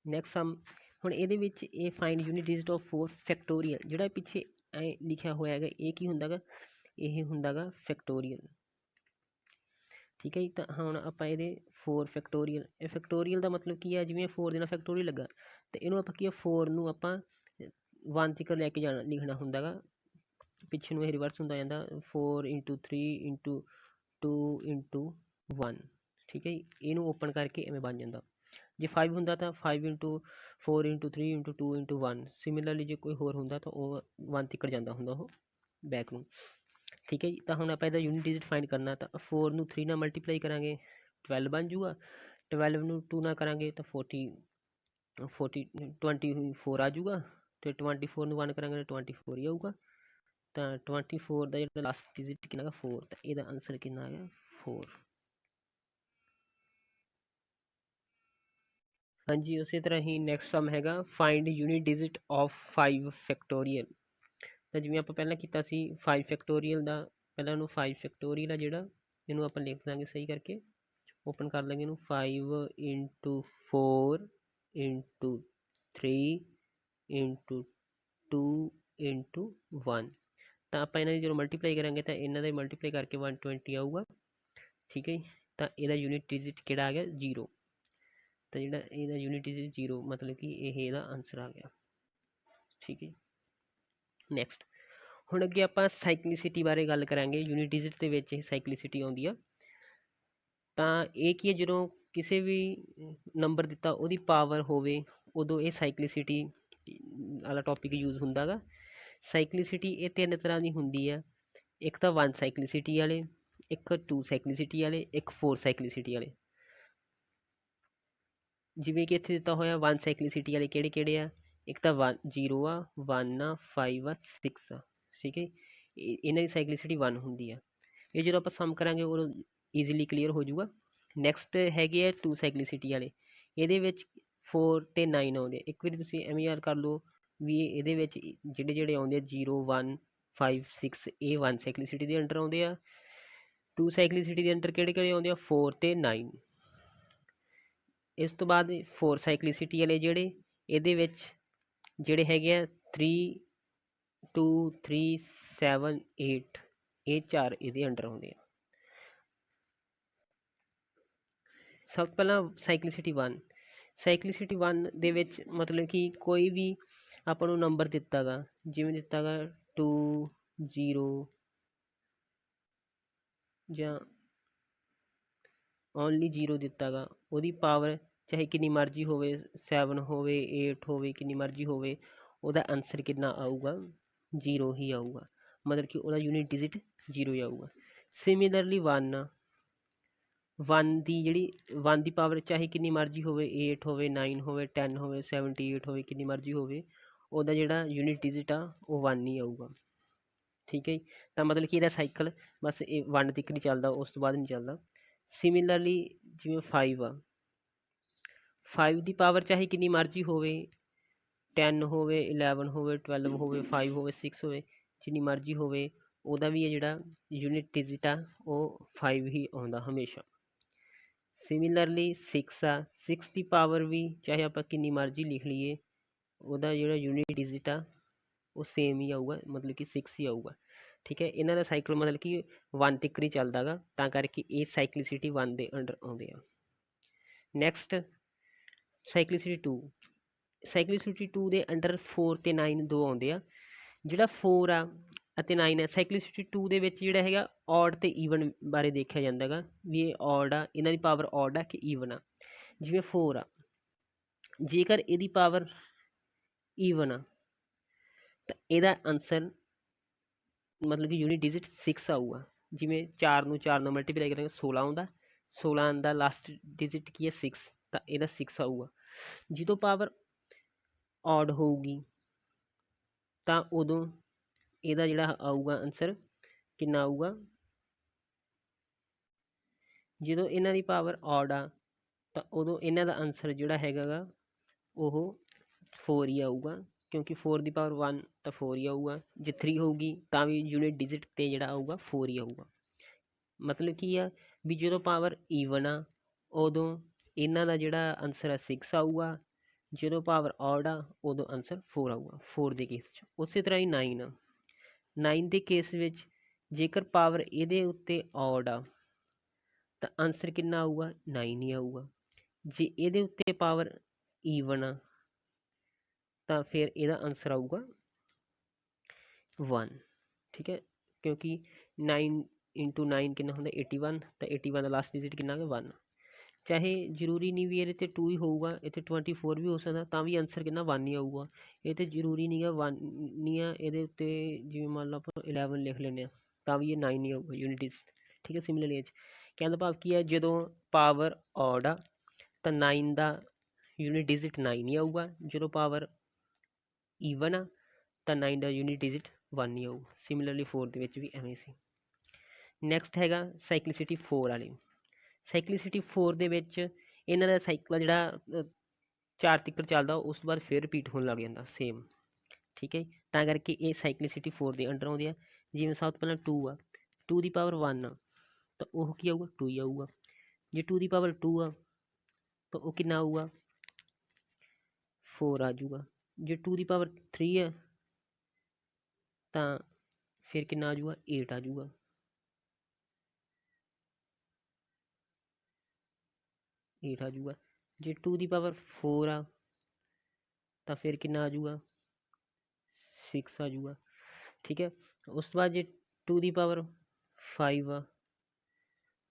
ਨੈਕਸਟ ਸਮ, ਹੁਣ ਇਹਦੇ ਵਿੱਚ ਇਹ find unit digit of 4 factorial, ਜਿਹੜਾ ਪਿੱਛੇ ਐ ਲਿਖਿਆ ਹੋਇਆ ਹੈਗਾ ਇਹ ਕੀ ਹੁੰਦਾ ਗਾ, ਇਹ ਹੁੰਦਾ ਗਾ ਫੈਕਟੋਰੀਅਲ, ਠੀਕ ਹੈ ਜੀ। ਤਾਂ ਹੁਣ ਆਪਾਂ ਇਹਦੇ 4 ਫੈਕਟੋਰੀਅਲ, ਇਹ ਫੈਕਟੋਰੀਅਲ ਦਾ ਮਤਲਬ ਕੀ ਹੈ, ਜਿਵੇਂ 4 ਦੇ ਨਾਲ ਫੈਕਟੋਰੀਅਲ ਲੱਗਾ ਅਤੇ ਇਹਨੂੰ ਆਪਾਂ ਕੀ ਆ 4 ਨੂੰ ਆਪਾਂ 1 ਤੱਕ ਲੈ ਕੇ ਜਾਣਾ ਲਿਖਣਾ ਹੁੰਦਾ ਗਾ, ਪਿੱਛੇ ਨੂੰ ਇਹ ਰਿਵਰਸ ਹੁੰਦਾ ਜਾਂਦਾ 4 ਇੰਟੂ 3 ਇੰਟੂ 2 ਇੰਟੂ 1, ਠੀਕ ਹੈ ਜੀ, ਇਹਨੂੰ ਓਪਨ ਕਰਕੇ ਐਵੇਂ ਬਣ ਜਾਂਦਾ। ਜੇ 5 ਹੁੰਦਾ ਤਾਂ 5 into 4 into 3 into 2 into 1, similarly ਜੇ ਕੋਈ ਹੋਰ ਹੁੰਦਾ ਤਾਂ ਉਹ 1 ਤੱਕ ਜਾਂਦਾ ਹੁੰਦਾ ਉਹ ਬੈਕ ਨੂੰ, ਠੀਕ ਹੈ ਜੀ। ਤਾਂ ਹੁਣ ਆਪਾਂ ਇਹਦਾ ਯੂਨਿਟ ਡਿਜਿਟ ਫਾਈਂਡ ਕਰਨਾ, ਤਾਂ 4 ਨੂੰ 3 ਨਾਲ ਮਲਟੀਪਲਾਈ ਕਰਾਂਗੇ 12 ਬਣ ਜੂਗਾ, 12 ਨੂੰ 2 ਨਾਲ ਕਰਾਂਗੇ ਤਾਂ 24 ਆ ਜੂਗਾ, ਅਤੇ 24 ਨੂੰ 1 ਕਰਾਂਗੇ ਤਾਂ 24 ਹੀ ਆਊਗਾ, ਤਾਂ 24 ਦਾ ਜਿਹੜਾ ਲਾਸਟ ਡਿਜਿਟ ਕਿੰਨਾ ਹੈਗਾ 4, ਤਾਂ ਇਹਦਾ ਆਨਸਰ ਕਿੰਨਾ ਆ ਗਿਆ 4। ਹਾਂਜੀ, ਉਸੇ ਤਰ੍ਹਾਂ ਹੀ ਨੈਕਸਟ ਸਮ ਹੈਗਾ find unit digit of 5 factorial, ਤਾਂ ਜਿਵੇਂ ਆਪਾਂ ਪਹਿਲਾਂ ਕੀਤਾ ਸੀ 5 ਫੈਕਟੋਰੀਅਲ ਦਾ, ਪਹਿਲਾਂ ਉਹਨੂੰ 5 ਫੈਕਟੋਰੀਅਲ ਆ ਜਿਹੜਾ ਇਹਨੂੰ ਆਪਾਂ ਲਿਖ ਦਾਂਗੇ ਸਹੀ ਕਰਕੇ, ਓਪਨ ਕਰ ਲਾਂਗੇ ਇਹਨੂੰ 5 ਇੰਟੂ 4 ਇੰਟੂ 3 ਇੰਟੂ 2 ਇੰਟੂ 1, ਤਾਂ ਆਪਾਂ ਇਹਨਾਂ ਦੀ ਜਦੋਂ ਮਲਟੀਪਲਾਈ ਕਰਾਂਗੇ ਤਾਂ ਇਹਨਾਂ ਦਾ ਮਲਟੀਪਲਾਈ ਕਰਕੇ 120 ਆਊਗਾ, ਠੀਕ ਹੈ ਜੀ। ਤਾਂ ਇਹਦਾ ਯੂਨਿਟ ਡਿਜਿਟ ਕਿਹੜਾ ਆ ਗਿਆ 0, ਤਾਂ ਜਿਹੜਾ ਇਹਦਾ ਯੂਨਿਟ ਡਿਜਿਟ 0 ਮਤਲਬ ਕਿ ਇਹ ਇਹਦਾ ਆਨਸਰ ਆ ਗਿਆ, ਠੀਕ ਹੈ। ਨੈਕਸਟ, ਹੁਣ ਅੱਗੇ ਆਪਾਂ ਸਾਈਕਲਿਸਿਟੀ ਬਾਰੇ ਗੱਲ ਕਰਾਂਗੇ, ਯੂਨਿਟ ਡਿਜਿਟ ਦੇ ਵਿੱਚ ਇਹ ਸਾਈਕਲਿਸਿਟੀ ਆਉਂਦੀ ਆ, ਤਾਂ ਇਹ ਕੀ ਹੈ ਜਦੋਂ ਕਿਸੇ ਵੀ ਨੰਬਰ ਦਿੱਤਾ ਉਹਦੀ ਪਾਵਰ ਹੋਵੇ ਉਦੋਂ ਇਹ ਸਾਈਕਲਿਸਿਟੀ ਵਾਲਾ ਟੌਪਿਕ ਯੂਜ਼ ਹੁੰਦਾ ਗਾ। ਸਾਈਕਲਿਸਿਟੀ ਇਹ 3 ਤਰ੍ਹਾਂ ਦੀ ਹੁੰਦੀ ਆ, ਇੱਕ ਤਾਂ 1 ਸਾਈਕਲਿਸਿਟੀ ਵਾਲੇ, ਇੱਕ 2 ਸਾਈਕਲਿਸਿਟੀ ਵਾਲੇ, ਇੱਕ 4 ਸਾਈਕਲਿਸਿਟੀ ਵਾਲੇ। ਜਿਵੇਂ ਕਿ ਇੱਥੇ ਦਿੱਤਾ ਹੋਇਆ 1 ਸਾਈਕਲਿਸਿਟੀ ਵਾਲੇ ਕਿਹੜੇ ਕਿਹੜੇ ਆ, ਇੱਕ ਤਾਂ 0 ਆ, 1 ਆ, 5 ਆ, 6 ਆ, ਠੀਕ ਹੈ। ਇਹਨਾਂ ਦੀ ਸਾਈਕਲਿਸਿਟੀ 1 ਹੁੰਦੀ ਆ, ਇਹ ਜਦੋਂ ਆਪਾਂ ਸਮ ਕਰਾਂਗੇ ਉਹ ਈਜ਼ੀਲੀ ਕਲੀਅਰ ਹੋ ਜਾਊਗਾ। ਨੈਕਸਟ ਹੈਗੇ ਆ 2 ਸਾਈਕਲਿਸਿਟੀ ਵਾਲੇ, ਇਹਦੇ ਵਿੱਚ 4 ਅਤੇ 9 ਆਉਂਦੇ, ਇੱਕ ਵਾਰੀ ਤੁਸੀਂ ਐਵੇਂ ਯਾਦ ਕਰ ਲਓ ਵੀ ਇਹਦੇ ਵਿੱਚ ਜਿਹੜੇ ਆਉਂਦੇ ਆ 0 1 5 6 ਇਹ 1 ਸਾਈਕਲਿਸਿਟੀ ਦੇ ਅੰਡਰ ਆਉਂਦੇ ਆ, 2 ਸਾਈਕਲਿਸਿਟੀ ਦੇ ਅੰਡਰ ਕਿਹੜੇ ਕਿਹੜੇ ਆਉਂਦੇ ਆ 4 ਅਤੇ 9। ਇਸ ਤੋਂ ਬਾਅਦ 4 ਸਾਈਕਲਿਸਿਟੀ ਵਾਲੇ ਜਿਹੜੇ ਇਹਦੇ ਵਿੱਚ ਜਿਹੜੇ ਹੈਗੇ ਆ 3 2 3 7 8, ਇਹ 4 ਇਹਦੇ ਅੰਡਰ ਆਉਂਦੇ ਆ। ਸਭ ਤੋਂ ਪਹਿਲਾਂ ਸਾਈਕਲਿਸਿਟੀ 1, ਸਾਈਕਲਿਸਿਟੀ 1 ਦੇ ਵਿੱਚ ਮਤਲਬ ਕਿ ਕੋਈ ਵੀ ਆਪਾਂ ਨੂੰ ਨੰਬਰ ਦਿੱਤਾ ਗਾ, ਜਿਵੇਂ ਦਿੱਤਾ ਗਾ 2 0 ਜਾਂ ਓਨਲੀ 0 ਦਿੱਤਾ ਗਾ, ਉਹਦੀ ਪਾਵਰ ਚਾਹੇ ਕਿੰਨੀ ਮਰਜ਼ੀ ਹੋਵੇ 7 ਹੋਵੇ 8 ਹੋਵੇ ਕਿੰਨੀ ਮਰਜ਼ੀ ਹੋਵੇ, ਉਹਦਾ ਆਨਸਰ ਕਿੰਨਾ ਆਊਗਾ 0 ਹੀ ਆਊਗਾ, ਮਤਲਬ ਕਿ ਉਹਦਾ ਯੂਨਿਟ ਡਿਜਿਟ 0 ਹੀ ਆਊਗਾ। ਸਿਮਿਲਰਲੀ 1 ਦੀ ਜਿਹੜੀ 1 ਦੀ ਪਾਵਰ ਚਾਹੇ ਕਿੰਨੀ ਮਰਜ਼ੀ ਹੋਵੇ 8 ਹੋਵੇ 9 ਹੋਵੇ 10 ਹੋਵੇ 78 ਹੋਵੇ ਕਿੰਨੀ ਮਰਜ਼ੀ ਹੋਵੇ, ਉਹਦਾ ਜਿਹੜਾ ਯੂਨਿਟ ਡਿਜਿਟ ਆ ਉਹ 1 ਹੀ ਆਊਗਾ, ਠੀਕ ਹੈ ਜੀ। ਤਾਂ ਮਤਲਬ ਕਿ ਇਹਦਾ ਸਾਈਕਲ ਬਸ ਇਹ 1 ਤੱਕ ਨਹੀਂ ਚੱਲਦਾ, ਉਸ ਤੋਂ ਬਾਅਦ ਨਹੀਂ ਚੱਲਦਾ। ਸਿਮਿਲਰਲੀ ਜਿਵੇਂ 5 ਆ, 5 ਦੀ ਪਾਵਰ ਚਾਹੇ ਕਿੰਨੀ ਮਰਜ਼ੀ ਹੋਵੇ 10 ਹੋਵੇ 11 ਹੋਵੇ 12 ਹੋਵੇ 5 ਹੋਵੇ 6 ਹੋਵੇ ਜਿੰਨੀ ਮਰਜ਼ੀ ਹੋਵੇ ਉਹਦਾ ਵੀ ਜਿਹੜਾ ਯੂਨਿਟ ਡਿਜਿਟ ਆ ਉਹ 5 ਹੀ ਆਉਂਦਾ ਹਮੇਸ਼ਾ। ਸਿਮਿਲਰਲੀ 6 ਆ 6 ਦੀ ਪਾਵਰ ਵੀ ਚਾਹੇ ਆਪਾਂ ਕਿੰਨੀ ਮਰਜ਼ੀ ਲਿਖ ਲਈਏ ਉਹਦਾ ਜਿਹੜਾ ਯੂਨਿਟ ਡਿਜਿਟ ਆ ਉਹ ਸੇਮ ਹੀ ਆਊਗਾ, ਮਤਲਬ ਕਿ 6 ਹੀ ਆਊਗਾ। ਠੀਕ ਹੈ, ਇਹਨਾਂ ਦਾ ਸਾਈਕਲ ਮਤਲਬ ਕਿ 1 ਤੱਕ ਹੀ ਚੱਲਦਾ ਗਾ, ਤਾਂ ਕਰਕੇ ਇਹ ਸਾਈਕਲਿਸਿਟੀ 1 ਦੇ ਅੰਡਰ ਆਉਂਦੇ ਆ। ਨੈਕਸਟ ਸਾਈਕਲਿਸਿਟੀ 2, ਸਾਈਕਲਿਸਿਟੀ 2 ਦੇ ਅੰਡਰ 4 ਅਤੇ 9 ਦੋ ਆਉਂਦੇ ਆ। ਜਿਹੜਾ 4 ਆ ਅਤੇ 9 ਹੈ, ਸਾਈਕਲਿਸਿਟੀ 2 ਦੇ ਵਿੱਚ ਜਿਹੜਾ ਹੈਗਾ ਔਡ ਅਤੇ ਈਵਨ ਬਾਰੇ ਦੇਖਿਆ ਜਾਂਦਾ ਗਾ ਵੀ ਇਹ ਔਡ ਆ, ਇਹਨਾਂ ਦੀ ਪਾਵਰ ਔਡ ਆ ਕਿ ਈਵਨ ਆ। ਜਿਵੇਂ 4 ਆ, ਜੇਕਰ ਇਹਦੀ ਪਾਵਰ ਈਵਨ ਆ ਤਾਂ ਇਹਦਾ ਆਨਸਰ ਮਤਲਬ ਕਿ ਯੂਨਿਟ ਡਿਜਿਟ 6 ਆਊਗਾ। ਜਿਵੇਂ 4 ਨੂੰ 4 ਨਾਲ ਮਲਟੀਪਲਾਈ ਕਰਾਂਗੇ 16 ਆਉਂਦਾ, 16 ਦਾ ਲਾਸਟ ਡਿਜਿਟ ਕੀ ਹੈ 6, ਤਾਂ ਇਹਦਾ 6 ਆਊਗਾ। ਜਦੋਂ ਪਾਵਰ ਔਡ ਹੋਊਗੀ ਤਾਂ ਉਦੋਂ ਇਹਦਾ ਜਿਹੜਾ ਆਊਗਾ ਆਨਸਰ ਕਿੰਨਾ ਆਊਗਾ, ਜਦੋਂ ਇਹਨਾਂ ਦੀ ਪਾਵਰ ਔਡ ਆ ਤਾਂ ਉਦੋਂ ਇਹਨਾਂ ਦਾ ਆਨਸਰ ਜਿਹੜਾ ਹੈਗਾ ਗਾ ਉਹ 4 ਹੀ ਆਊਗਾ, ਕਿਉਂਕਿ 4 ਦੀ ਪਾਵਰ 1 ਤਾਂ 4 ਹੀ ਆਊਗਾ। ਜੇ 3 ਹੋਊਗੀ ਤਾਂ ਵੀ ਯੂਨਿਟ ਡਿਜਿਟ 'ਤੇ ਜਿਹੜਾ ਆਊਗਾ 4 ਹੀ ਆਊਗਾ। ਮਤਲਬ ਕੀ ਆ ਵੀ ਜਦੋਂ ਪਾਵਰ ਈਵਨ ਆ ਉਦੋਂ ਇਹਨਾਂ ਦਾ ਜਿਹੜਾ ਆਨਸਰ ਆ 6 ਆਊਗਾ, ਜਦੋਂ ਪਾਵਰ ਔਡ ਆ ਉਦੋਂ ਆਨਸਰ 4 ਆਊਗਾ 4 ਦੇ ਕੇਸ 'ਚ। ਉਸੇ ਤਰ੍ਹਾਂ ਹੀ 9 ਆ, 9 ਦੇ ਕੇਸ ਵਿੱਚ ਜੇਕਰ ਪਾਵਰ ਇਹਦੇ ਉੱਤੇ ਔਡ ਆ ਤਾਂ ਆਨਸਰ ਕਿੰਨਾ ਆਊਗਾ 9 ਹੀ ਆਊਗਾ। ਜੇ ਇਹਦੇ ਉੱਤੇ ਪਾਵਰ ਈਵਨ ਆ ਤਾਂ ਫਿਰ ਇਹਦਾ ਆਨਸਰ ਆਊਗਾ 1। ਠੀਕ ਹੈ, ਕਿਉਂਕਿ 9 ਇੰਟੂ 9 ਕਿੰਨਾ ਹੁੰਦਾ 81, ਤਾਂ 81 ਦਾ ਲਾਸਟ ਡਿਜਿਟ ਕਿੰਨਾ ਹੈਗਾ 1। ਚਾਹੇ ਜ਼ਰੂਰੀ ਨਹੀਂ ਵੀ ਇਹਦੇ 'ਤੇ 2 ਹੀ ਹੋਊਗਾ, ਇੱਥੇ 24 ਵੀ ਹੋ ਸਕਦਾ, ਤਾਂ ਵੀ ਆਨਸਰ ਕਿੰਨਾ 1 ਹੀ ਆਊਗਾ। ਇਹ ਤਾਂ ਜ਼ਰੂਰੀ ਨਹੀਂ ਗਾ 1 ਨਹੀਂ ਆ, ਇਹਦੇ ਉੱਤੇ ਜਿਵੇਂ ਮੰਨ ਲਓ ਆਪਾਂ 11 ਲਿਖ ਲੈਂਦੇ ਹਾਂ ਤਾਂ ਵੀ ਇਹ 9 ਹੀ ਆਊਗਾ ਯੂਨਿਟ ਡਿਜਿਟ। ਠੀਕ ਹੈ, ਸਿਮਿਲਰਲੀ ਇਹ 'ਚ ਕਹਿਣ ਦਾ ਭਾਵ ਕੀ ਹੈ, ਜਦੋਂ ਪਾਵਰ ਔਡ ਆ ਤਾਂ 9 ਦਾ ਯੂਨਿਟ ਡਿਜਿਟ 9 ਹੀ ਆਊਗਾ, ਜਦੋਂ ਪਾਵਰ ਈਵਨ ਆ ਤਾਂ 9 ਦਾ ਯੂਨਿਟ ਡਿਜਿਟ 1 ਹੀ ਆਊਗਾ। ਸਿਮਿਲਰਲੀ 4 ਦੇ ਵਿੱਚ ਵੀ ਐਵੇਂ ਸੀ। ਨੈਕਸਟ ਹੈਗਾ ਸਾਈਕਲਿਸਿਟੀ 4 ਵਾਲੀ। ਸਾਈਕਲਿਸਿਟੀ 4 ਦੇ ਵਿੱਚ ਇਹਨਾਂ ਦਾ ਸਾਈਕਲ ਜਿਹੜਾ 4 ਤੱਕ ਚੱਲਦਾ ਉਸ ਤੋਂ ਬਾਅਦ ਫਿਰ ਰਿਪੀਟ ਹੋਣ ਲੱਗ ਜਾਂਦਾ ਸੇਮ। ਠੀਕ ਹੈ, ਤਾਂ ਕਰਕੇ ਇਹ ਸਾਈਕਲਿਸਿਟੀ 4 ਦੇ ਅੰਡਰ ਆਉਂਦੇ ਆ। ਜਿਵੇਂ ਸਭ ਤੋਂ ਪਹਿਲਾਂ 2 ਆ, 2 ਦੀ ਪਾਵਰ 1 ਆ ਤਾਂ ਉਹ ਕੀ ਆਊਗਾ 2 ਹੀ ਆਊਗਾ। ਜੇ 2 ਦੀ ਪਾਵਰ 2 ਆ ਤਾਂ ਉਹ ਕਿੰਨਾ ਆਊਗਾ 4 ਆ ਜਾਊਗਾ। ਜੇ 2 ਦੀ ਪਾਵਰ 3 ਆ ਤਾਂ ਫਿਰ ਕਿੰਨਾ ਆ ਜਾਊਗਾ 8 ਆ ਜਾਊਗਾ। ਜੇ 2 ਦੀ ਪਾਵਰ 4 ਆ ਤਾਂ ਫਿਰ ਕਿੰਨਾ ਆ ਜਾਊਗਾ 6 ਆ ਜਾਊਗਾ। ਠੀਕ ਹੈ, ਉਸ ਤੋਂ ਬਾਅਦ ਜੇ 2 ਦੀ ਪਾਵਰ 5 ਆ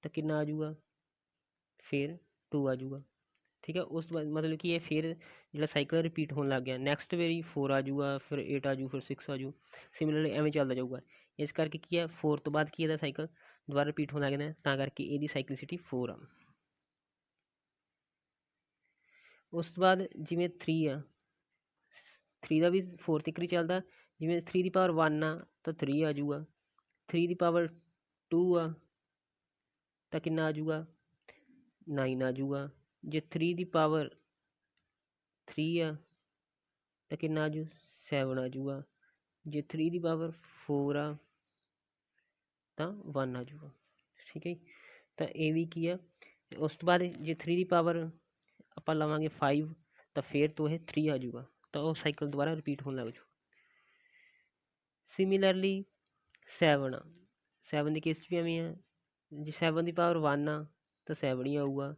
ਤਾਂ ਕਿੰਨਾ ਆ ਜਾਊਗਾ ਫਿਰ 2 ਆ ਜਾਊਗਾ। ਠੀਕ ਹੈ, ਉਸ ਤੋਂ ਬਾਅਦ ਮਤਲਬ ਕਿ ਇਹ ਫਿਰ ਜਿਹੜਾ ਸਾਈਕਲ ਰਿਪੀਟ ਹੋਣ ਲੱਗ ਗਿਆ। ਨੈਕਸਟ ਵਾਰੀ 4 ਆ ਜਾਊਗਾ, ਫਿਰ 8 ਆ ਜਾਊ, ਫਿਰ 6 ਆ ਜਾਊ। ਸਿਮਿਲਰਲੀ ਐਵੇਂ ਚੱਲਦਾ ਜਾਊਗਾ। ਇਸ ਕਰਕੇ ਕੀ ਹੈ 4 ਤੋਂ ਬਾਅਦ ਕੀ ਇਹਦਾ ਸਾਈਕਲ ਦੁਬਾਰਾ ਰਿਪੀਟ ਹੋਣ ਲੱਗ ਜਾਂਦਾ, ਤਾਂ ਕਰਕੇ ਇਹਦੀ ਸਾਈਕਲਿਸਿਟੀ 4 ਆ। ਉਸ ਤੋਂ ਬਾਅਦ ਜਿਵੇਂ 3 ਆ, 3 ਦਾ ਵੀ 4 ਤੱਕ ਹੀ ਚੱਲਦਾ। ਜਿਵੇਂ 3 ਦੀ ਪਾਵਰ 1 ਆ ਤਾਂ 3 ਆ ਜਾਊਗਾ। 3 ਦੀ ਪਾਵਰ 2 ਆ ਤਾਂ ਕਿੰਨਾ ਆ ਜਾਊਗਾ 9 ਆ ਜਾਊਗਾ। ਜੇ 3 ਦੀ ਪਾਵਰ 3 ਆ ਤਾਂ ਕਿੰਨਾ ਆ ਜਾਊ 7 ਆ ਜਾਊਗਾ। ਜੇ 3 ਦੀ ਪਾਵਰ 4 ਆ ਤਾਂ 1 ਆ ਜਾਊਗਾ। ਠੀਕ ਹੈ, ਤਾਂ ਇਹ ਵੀ ਕੀ ਆ। ਉਸ ਤੋਂ ਬਾਅਦ ਜੇ 3 ਦੀ ਪਾਵਰ ਆਪਾਂ ਲਵਾਂਗੇ 5 ਤਾਂ ਫਿਰ ਤੋਂ ਇਹ 3 ਆ ਜਾਊਗਾ, ਤਾਂ ਉਹ ਸਾਈਕਲ ਦੁਬਾਰਾ ਰਿਪੀਟ ਹੋਣ ਲੱਗ ਜਾਊ। ਸਿਮਿਲਰਲੀ 7 ਆ, 7 ਦੇ ਕੇਸ 'ਚ ਵੀ ਐਵੇਂ ਆ। ਜੇ 7 ਦੀ ਪਾਵਰ 1 ਆ ਤਾਂ 7 ਹੀ ਆਊਗਾ।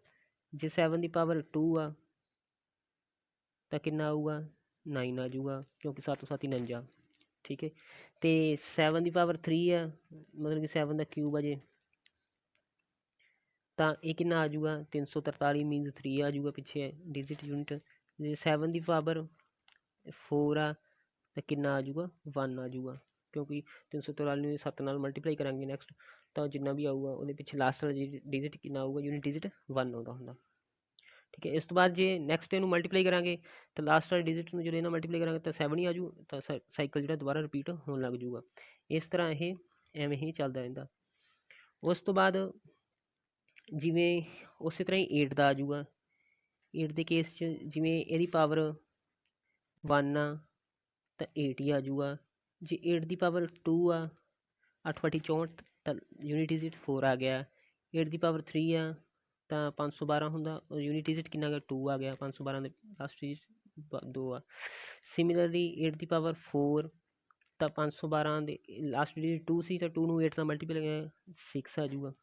ਜੇ 7 ਦੀ ਪਾਵਰ 2 ਆ ਤਾਂ ਕਿੰਨਾ ਆਊਗਾ 9 ਆ ਜਾਊਗਾ, ਕਿਉਂਕਿ 7 7 49। ਠੀਕ ਹੈ, ਅਤੇ 7 ਦੀ ਪਾਵਰ 3 ਆ ਮਤਲਬ ਕਿ 7 ਦਾ ਕਿਊਬ ਆ ਜੇ ਤਾਂ ਇਹ ਕਿੰਨਾ ਆ ਜਾਊਗਾ 343 ਮੀਨਸ 3 ਆ ਜਾਊਗਾ ਪਿੱਛੇ ਡਿਜਿਟ ਯੂਨਿਟ। ਜੇ 7 ਦੀ ਪਾਵਰ 4 ਆ ਤਾਂ ਕਿੰਨਾ ਆ ਜਾਊਗਾ 1 ਆ ਜਾਊਗਾ, ਕਿਉਂਕਿ 343 ਨੂੰ 7 ਨਾਲ ਮਲਟੀਪਲਾਈ ਕਰਾਂਗੇ ਨੈਕਸਟ ਤਾਂ ਜਿੰਨਾ ਵੀ ਆਊਗਾ ਉਹਦੇ ਪਿੱਛੇ ਲਾਸਟ ਵਾਲਾ ਡਿਜਿਟ ਕਿੰਨਾ ਆਊਗਾ ਯੂਨਿਟ ਡਿਜਿਟ 1 ਆਉਂਦਾ ਹੁੰਦਾ। ਠੀਕ ਹੈ, ਇਸ ਤੋਂ ਬਾਅਦ ਜੇ ਨੈਕਸਟ ਇਹਨੂੰ ਮਲਟੀਪਲਾਈ ਕਰਾਂਗੇ ਤਾਂ ਲਾਸਟ ਵਾਲੇ ਡਿਜਿਟ ਨੂੰ ਜਦੋਂ ਇਹਨਾਂ ਮਲਟੀਪਲਾਈ ਕਰਾਂਗੇ ਤਾਂ 7 ਹੀ ਆ ਜਾਊ, ਤਾਂ ਸਾਈਕਲ ਜਿਹੜਾ ਦੁਬਾਰਾ ਰਿਪੀਟ ਹੋਣ ਲੱਗ ਜਾਊਗਾ। ਇਸ ਤਰ੍ਹਾਂ ਇਹ ਐਵੇਂ ਹੀ ਚੱਲਦਾ ਰਹਿੰਦਾ। ਉਸ ਤੋਂ ਬਾਅਦ ਜਿਵੇਂ ਉਸੇ ਤਰ੍ਹਾਂ ਹੀ 8 ਦਾ ਆ ਜਾਊਗਾ। 8 ਦੇ ਕੇਸ 'ਚ ਜਿਵੇਂ ਇਹਦੀ ਪਾਵਰ 1 ਆ ਤਾਂ 8 ਹੀ ਆ ਜਾਊਗਾ। ਜੇ 8 ਦੀ ਪਾਵਰ 2 ਆ 8 ਬਟੀ 64 ਤਾਂ ਯੂਨਿਟ ਡਿਜਿਟ 4 ਆ ਗਿਆ। 8 ਦੀ ਪਾਵਰ 3 ਆ ਤਾਂ 512 ਹੁੰਦਾ, ਯੂਨਿਟ ਡਿਜਿਟ ਕਿੰਨਾ ਗਿਆ 2 ਆ ਗਿਆ। 512 ਦੇ ਲਾਸਟ ਡਿਜਿਟ 2 ਆ। ਸਿਮਿਲਰਲੀ 8 ਦੀ ਪਾਵਰ 4 ਤਾਂ 512 ਦੇ ਲਾਸਟ ਡਿਜਿਟ 2 ਸੀ ਤਾਂ 2 ਨੂੰ 8 ਨਾਲ ਮਲਟੀਪਲ 6 ਆ ਜਾਊਗਾ।